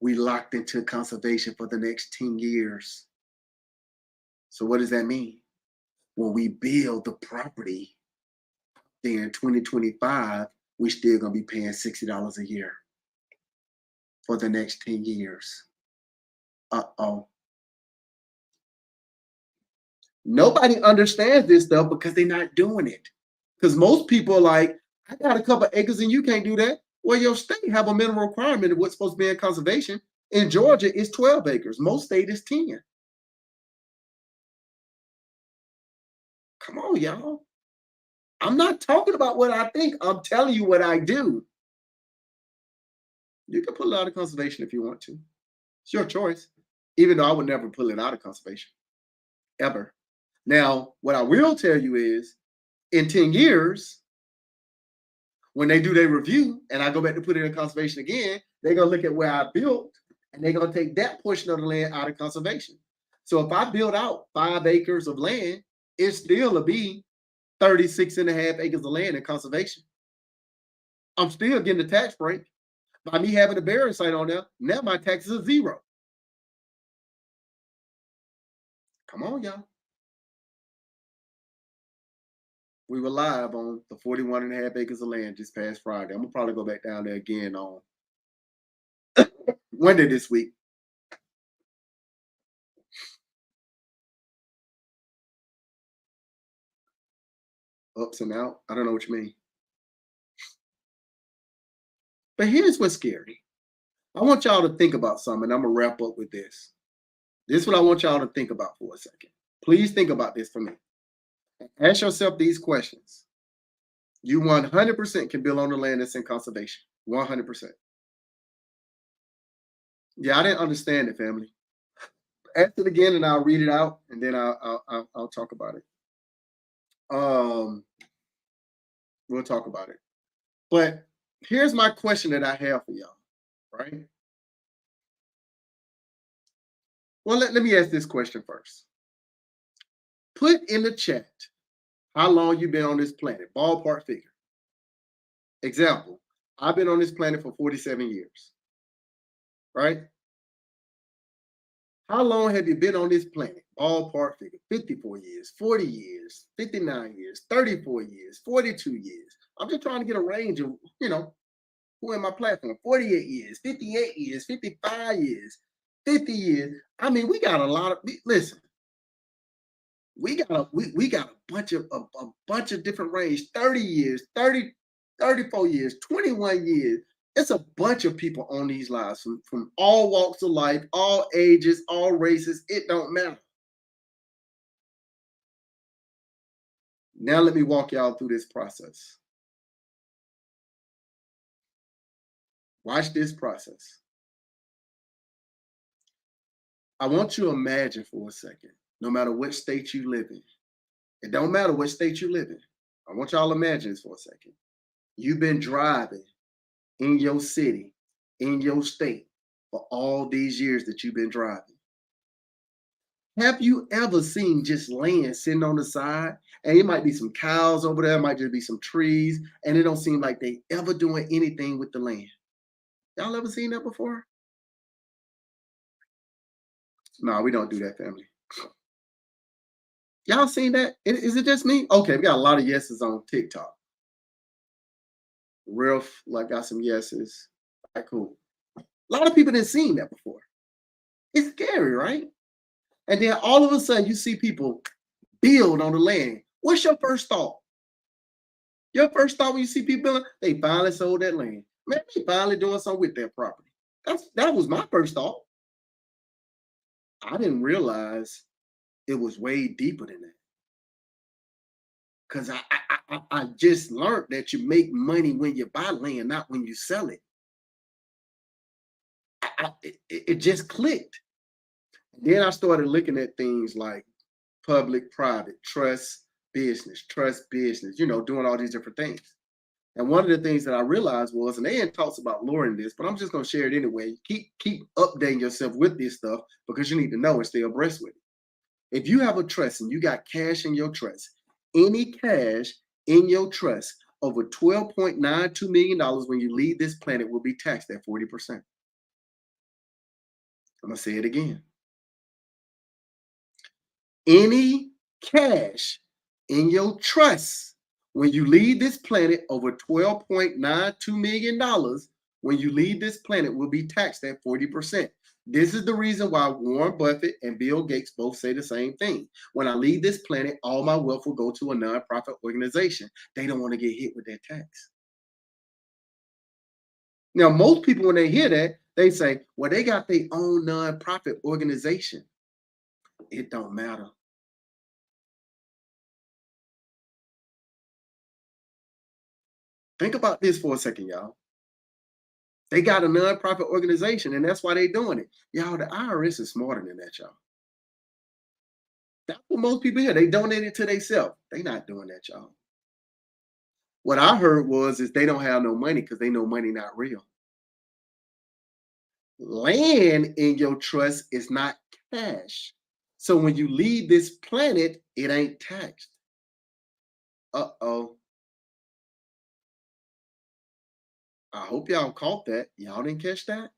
We locked into conservation for the next 10 years. So what does that mean? When we build the property, then in 2025, we still gonna be paying $60 a year for the next 10 years. Uh-oh. Nobody understands this stuff because they're not doing it. Because most people are like, I got a couple acres and you can't do that. Well, your state have a minimum requirement of what's supposed to be in conservation. In Georgia, it's 12 acres. Most state is 10. Come on, y'all. I'm not talking about what I think. I'm telling you what I do. You can pull it out of conservation if you want to. It's your choice. Even though I would never pull it out of conservation, ever. Now, what I will tell you is in 10 years, when they do their review and I go back to put it in conservation again, they're going to look at where I built and they're going to take that portion of the land out of conservation. So if I build out 5 acres of land, it still will be 36 and a half acres of land in conservation. I'm still getting the tax break. By me having a burial site on there, now my taxes are zero. Come on, y'all. We were live on the 41 and a half acres of land just past Friday. I'm gonna probably go back down there again on Monday this week. Ups and out. I don't know what you mean. But here's what's scary. I want y'all to think about something. I'm gonna wrap up with this. This is what I want y'all to think about for a second. Please think about this for me. Ask yourself these questions. You 100% can build on the land that's in conservation. 100%. Yeah, I didn't understand it, family. Ask it again, and I'll read it out, and then I'll talk about it. Um, we'll talk about it. But here's my question that I have for y'all. Right. Well, let me ask this question first. Put in the chat how long you've been on this planet, ballpark figure. Example, I've been on this planet for 47 years, right? How long have you been on this planet? Ballpark figure, 54 years, 40 years, 59 years, 34 years, 42 years. I'm just trying to get a range of, who in my platform, 48 years, 58 years, 55 years, 50 years. I mean, we got a lot of, listen, we got a bunch of different range, 30 years, 30, 34 years, 21 years. It's a bunch of people on these lives from all walks of life, all ages, all races. It don't matter. Now let me walk y'all through this process. Watch this process. I want you to imagine for a second, no matter what state you live in, it don't matter what state you live in. I want y'all to imagine this for a second. You've been driving in your city, in your state, for all these years that you've been driving. Have you ever seen just land sitting on the side? And it might be some cows over there, it might just be some trees, and it don't seem like they ever doing anything with the land. Y'all ever seen that before? No, we don't do that, family. Y'all seen that? Is it just me? Okay, we got a lot of yeses on TikTok. Real, like, got some yeses. All right, cool. A lot of people didn't seen that before. It's scary, right? And then all of a sudden, you see people build on the land. What's your first thought? Your first thought when you see people building, they finally sold that land. Man, they finally doing something with their property. That was my first thought. I didn't realize it was way deeper than that. Because I just learned that you make money when you buy land, not when you sell it. It just clicked. Then I started looking at things like public, private, trust business, doing all these different things. And one of the things that I realized was, and they talks about lowering this, but I'm just gonna share it anyway. Keep updating yourself with this stuff because you need to know and stay abreast with it. If you have a trust and you got cash in your trust, any cash in your trust over $12.92 million when you leave this planet will be taxed at 40%. I'm gonna say it again. Any cash in your trust when you leave this planet over $12.92 million, when you leave this planet, will be taxed at 40%. This is the reason why Warren Buffett and Bill Gates both say the same thing. When I leave this planet, all my wealth will go to a nonprofit organization. They don't want to get hit with that tax. Now, most people, when they hear that, they say, well, they got their own nonprofit organization. It don't matter. Think about this for a second, y'all. They got a nonprofit organization, and that's why they're doing it. Y'all, the IRS is smarter than that, y'all. That's what most people hear. They donate it to themselves. They not doing that, y'all. What I heard was is they don't have no money because they know money not real. Land in your trust is not cash. So when you leave this planet, it ain't taxed. Uh-oh. I hope y'all caught that. Y'all didn't catch that?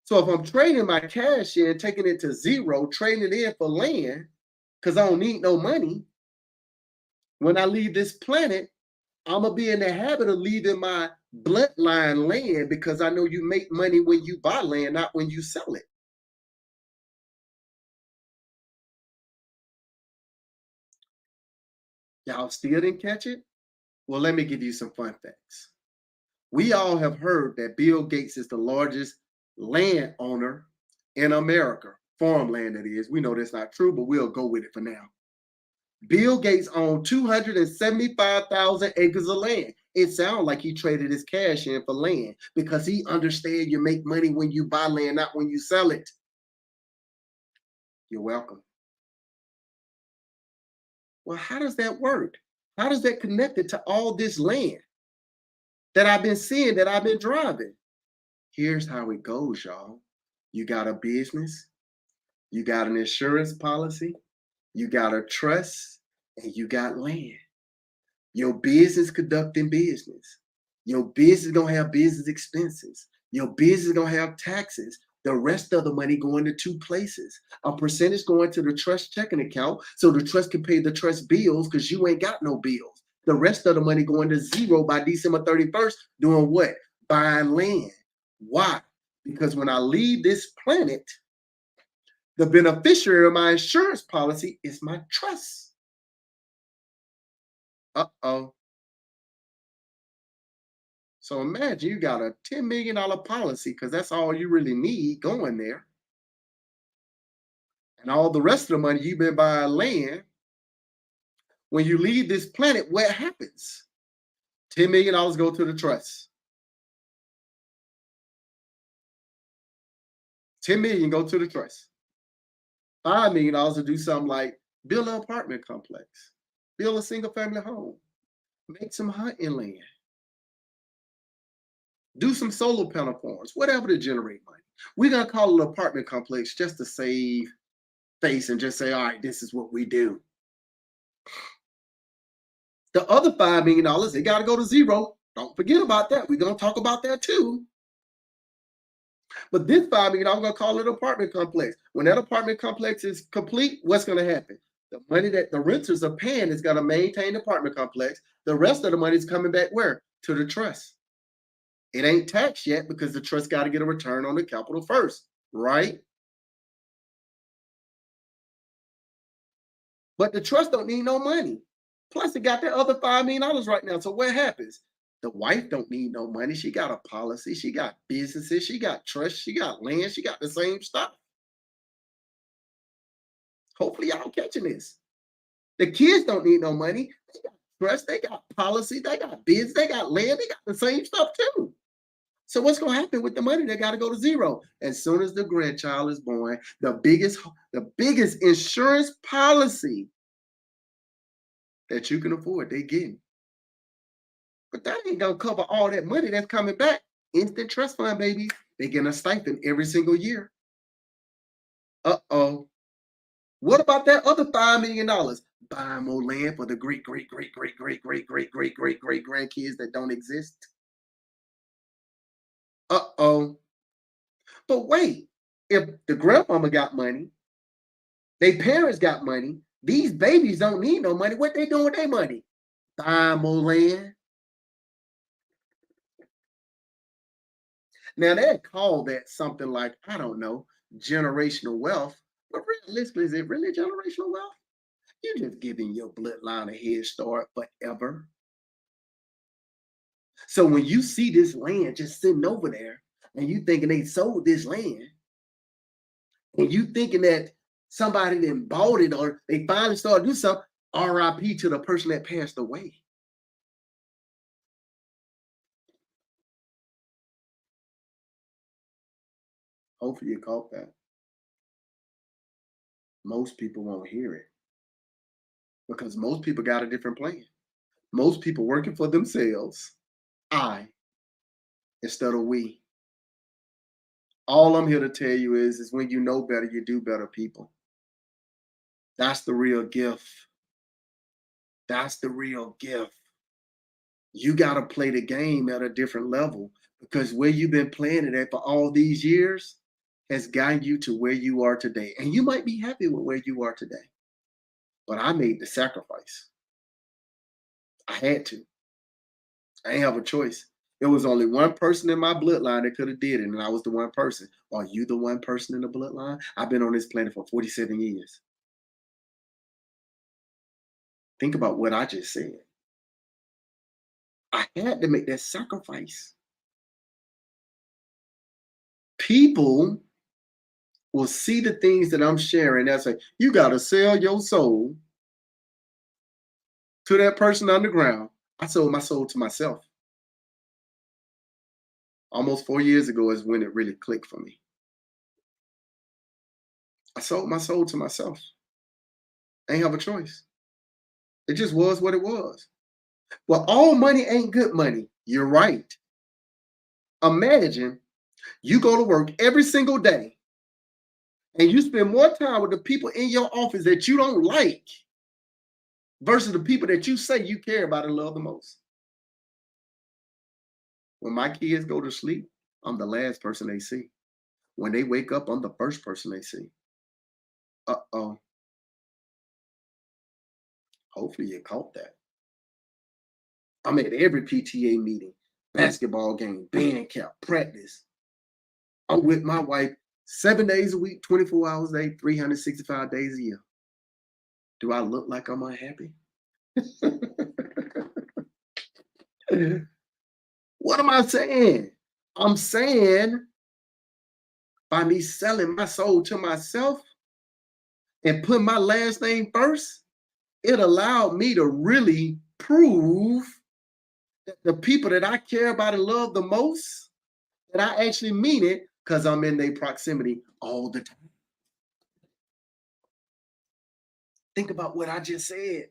So if I'm trading my cash in, taking it to zero, trading it in for land, because I don't need no money, when I leave this planet, I'm gonna be in the habit of leaving my bloodline land because I know you make money when you buy land, not when you sell it. Y'all still didn't catch it? Well, let me give you some fun facts. We all have heard that Bill Gates is the largest landowner in America, farmland that is. We know that's not true, but we'll go with it for now. Bill Gates owned 275,000 acres of land. It sounds like he traded his cash in for land because he understands you make money when you buy land, not when you sell it. You're welcome. Well, how does that work? How does that connect it to all this land that I've been seeing, that I've been driving? Here's how it goes, y'all. You got a business, you got an insurance policy, you got a trust, and you got land. Your business conducting business. Your business gonna have business expenses. Your business gonna have taxes. The rest of the money going to two places. A percentage going to the trust checking account so the trust can pay the trust bills because you ain't got no bills. The rest of the money going to zero by December 31st, doing what? Buying land. Why? Because when I leave this planet, the beneficiary of my insurance policy is my trust. Uh-oh. So imagine you got a $10 million policy because that's all you really need going there. And all the rest of the money you've been buying land. When you leave this planet, what happens? $10 million go to the trust. 10 million go to the trust. $5 million to do something like build an apartment complex, build a single family home, make some hunting land, do some solar panel farms, whatever to generate money. We're gonna call it an apartment complex just to save face and just say, all right, this is what we do. The other $5 million, they got to go to zero. Don't forget about that. We're going to talk about that too. But this $5 million, I'm going to call it an apartment complex. When that apartment complex is complete, what's going to happen? The money that the renters are paying is going to maintain the apartment complex. The rest of the money is coming back where? To the trust. It ain't taxed yet because the trust got to get a return on the capital first, right? But the trust don't need no money. Plus, it got that other $5 million right now. So what happens? The wife don't need no money. She got a policy. She got businesses. She got trust. She got land. She got the same stuff. Hopefully, y'all catching this. The kids don't need no money. They got trust. They got policy. They got business. They got land. They got the same stuff too. So what's going to happen with the money? They got to go to zero. As soon as the grandchild is born, the biggest insurance policy that you can afford, they getting. But that ain't gonna cover all that money that's coming back. Instant trust fund, baby. They getting a stipend every single year. Uh-oh. What about that other $5 million? Buying more land for the great, great, great, great, great, great, great, great, great, great grandkids that don't exist. Uh-oh. But wait, if the grandmama got money, they parents got money, these babies don't need no money. What they doing with their money? Buying more land. Now they call that something like, I don't know, generational wealth. But realistically, is it really generational wealth? You're just giving your bloodline a head start forever. So when you see this land just sitting over there, and you thinking they sold this land, and you thinking that somebody then bought it or they finally started to do something, RIP to the person that passed away. Hopefully you caught that. Most people won't hear it because most people got a different plan. Most people working for themselves, I, instead of we. All I'm here to tell you is when you know better, you do better, people. That's the real gift. That's the real gift. You got to play the game at a different level because where you've been playing it at for all these years, has gotten you to where you are today. And you might be happy with where you are today, but I made the sacrifice. I had to. I ain't have a choice. There was only one person in my bloodline that could have did it, and I was the one person. Are you the one person in the bloodline? I've been on this planet for 47 years. Think about what I just said. I had to make that sacrifice. People will see the things that I'm sharing. They'll say, you got to sell your soul to that person underground. I sold my soul to myself. Almost 4 years ago is when it really clicked for me. I sold my soul to myself. I ain't have a choice. It just was what it was. Well, all money ain't good money. You're right. Imagine you go to work every single day and you spend more time with the people in your office that you don't like versus the people that you say you care about and love the most. When my kids go to sleep, I'm the last person they see. When they wake up, I'm the first person they see. Uh-oh. Hopefully you caught that. I'm at every PTA meeting, basketball game, band camp, practice. I'm with my wife 7 days a week, 24 hours a day, 365 days a year. Do I look like I'm unhappy? What am I saying? I'm saying by me selling my soul to myself and putting my last name first, it allowed me to really prove that the people that I care about and love the most, that I actually mean it because I'm in their proximity all the time. Think about what I just said.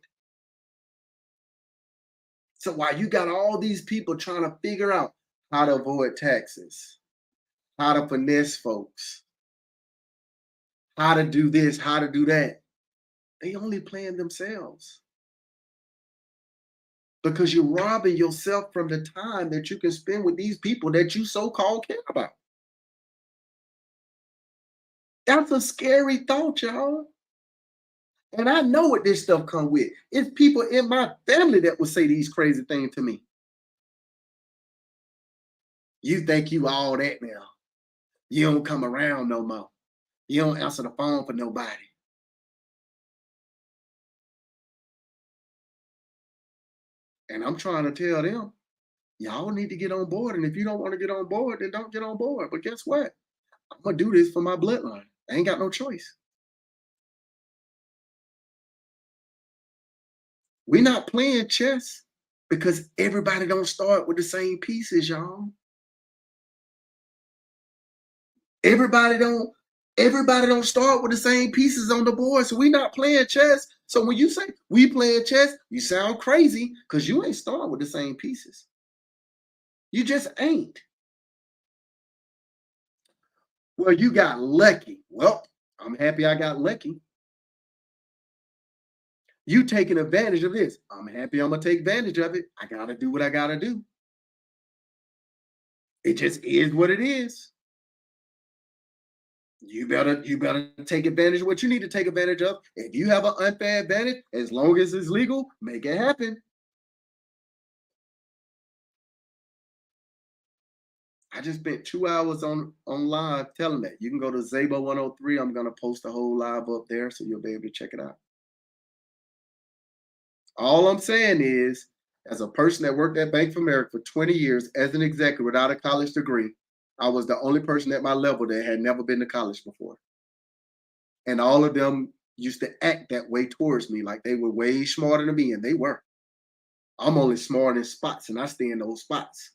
So while you got all these people trying to figure out how to avoid taxes, how to finesse folks, how to do this, how to do that, they only playing themselves because you're robbing yourself from the time that you can spend with these people that you so-called care about. That's a scary thought, y'all. And I know what this stuff come with. It's people in my family that will say these crazy things to me. You think you all that now. You don't come around no more. You don't answer the phone for nobody. And I'm trying to tell them, y'all need to get on board. And if you don't want to get on board, then don't get on board. But guess what? I'm gonna do this for my bloodline. I ain't got no choice. We're not playing chess because everybody don't start with the same pieces, y'all. Everybody don't everybody don't start with the same pieces on the board. So we're not playing chess. So when you say we playing chess, you sound crazy because you ain't starting with the same pieces. You just ain't. Well, you got lucky. Well, I'm happy I got lucky. You taking advantage of this. I'm happy I'm gonna take advantage of it. I gotta do what I gotta do. It just is what it is. You better take advantage of what you need to take advantage of. If you have an unfair advantage, as long as it's legal, make it happen. I just spent 2 hours on live telling that. You can go to Zabo 103. I'm gonna post the whole live up there so you'll be able to check it out. All I'm saying is, as a person that worked at Bank of America for 20 years as an executive without a college degree, I was the only person at my level that had never been to college before. And all of them used to act that way towards me, like they were way smarter than me, and they were. I'm only smart in spots, and I stay in those spots.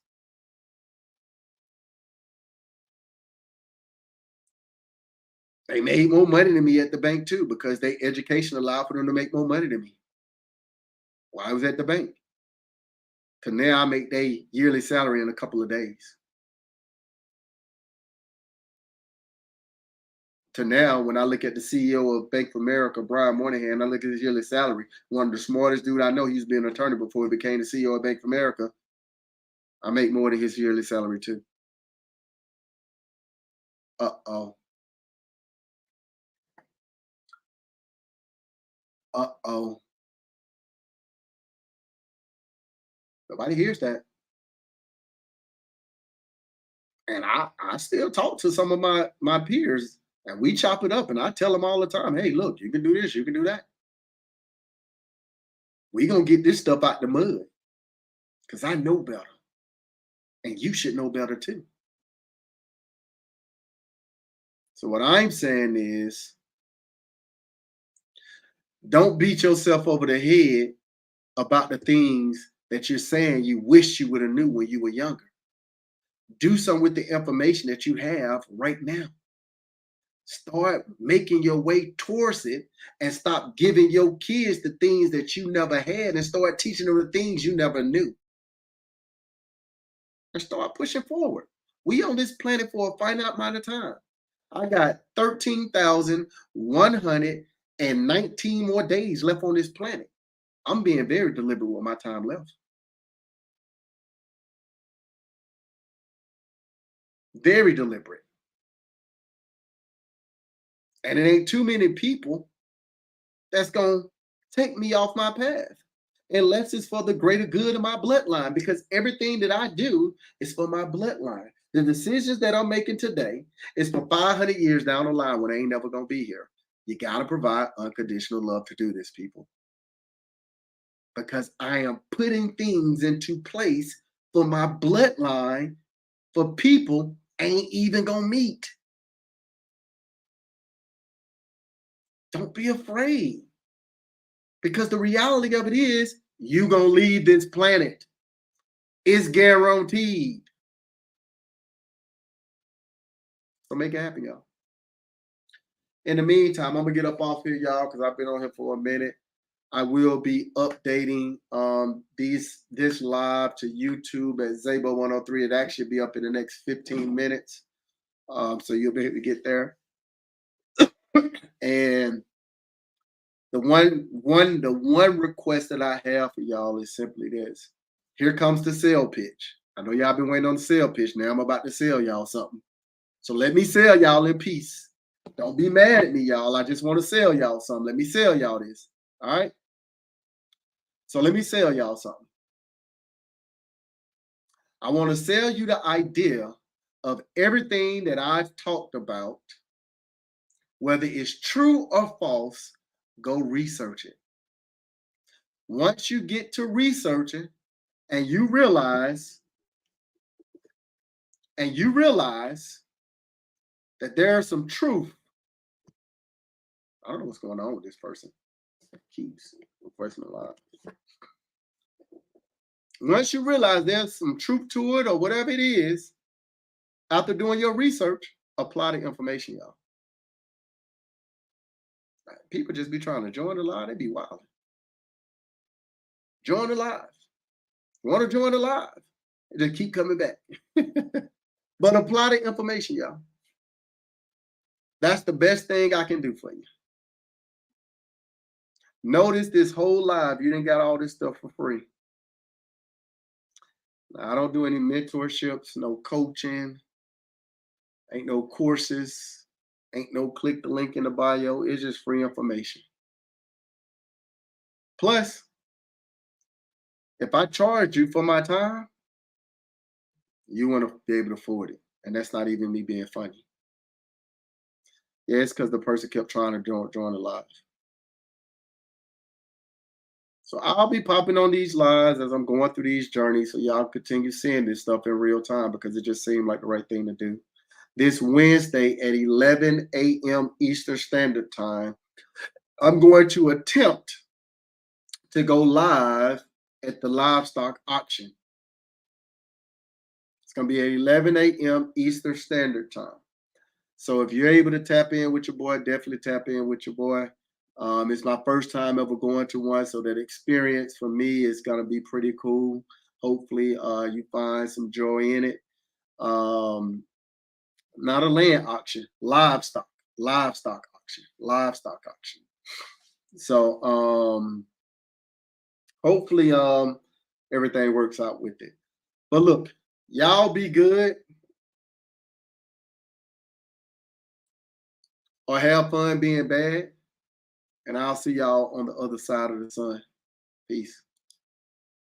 They made more money than me at the bank too, because their education allowed for them to make more money than me while I was at the bank. Cause now I make their yearly salary in a couple of days. To now, when I look at the CEO of Bank of America, Brian Moynihan, I look at his yearly salary. One of the smartest dude I know. He's been an attorney before he became the CEO of Bank of America. I make more than his yearly salary too. Uh oh. Uh-oh. Nobody hears that. And I still talk to some of my peers, and we chop it up, and I tell them all the time, hey, look, you can do this, you can do that. We gonna get this stuff out the mud because I know better, and you should know better too. So what I'm saying is, don't beat yourself over the head about the things that you're saying you wish you would have knew when you were younger. Do something with the information that you have right now. Start making your way towards it and stop giving your kids the things that you never had and start teaching them the things you never knew. And start pushing forward. We on this planet for a finite amount of time. I got 13,119 more days left on this planet. I'm being very deliberate with my time left. Very deliberate. And it ain't too many people that's going to take me off my path unless it's for the greater good of my bloodline, because everything that I do is for my bloodline. The decisions that I'm making today is for 500 years down the line when I ain't never going to be here. You got to provide unconditional love to do this, people, because I am putting things into place for my bloodline for people ain't even going to meet. Don't be afraid. Because the reality of it is, you're going to leave this planet. It's guaranteed. So make it happen, y'all. In the meantime, I'm going to get up off here, y'all, because I've been on here for a minute. I will be updating this live to YouTube at Zabo103. It actually be up in the next 15 minutes. So you'll be able to get there. And the one request that I have for y'all is simply this. Here comes the sale pitch. I know y'all been waiting on the sale pitch. Now I'm about to sell y'all something. So let me sell y'all in peace. Don't be mad at me, y'all. I just want to sell y'all something. Let me sell y'all this. All right? So let me sell y'all something. I want to sell you the idea of everything that I've talked about. Whether it's true or false, go research it. Once you get to researching and you realize that there's some truth. I don't know what's going on with this person. It keeps requesting a lot. Once you realize there's some truth to it or whatever it is, after doing your research, apply the information, y'all. People just be trying to join the live. They be wild. Join the live. Want to join the live? Just keep coming back. But apply the information, y'all. That's the best thing I can do for you. Notice this whole live, you didn't got all this stuff for free. Now, I don't do any mentorships, no coaching, ain't no courses, ain't no click the link in the bio. It's just free information. Plus, if I charge you for my time, you want to be able to afford it. And that's not even me being funny. Yeah, it's because the person kept trying to join the live. So I'll be popping on these lives as I'm going through these journeys, so y'all continue seeing this stuff in real time because it just seemed like the right thing to do. This Wednesday at 11 a.m. Eastern Standard Time, I'm going to attempt to go live at the livestock auction. It's going to be at 11 a.m. Eastern Standard Time. So if you're able to tap in with your boy, definitely tap in with your boy. It's my first time ever going to one, so that experience for me is going to be pretty cool. Hopefully, you find some joy in it. Not a land auction, livestock auction. So hopefully everything works out with it. But look, y'all be good or have fun being bad. And I'll see y'all on the other side of the sun. Peace.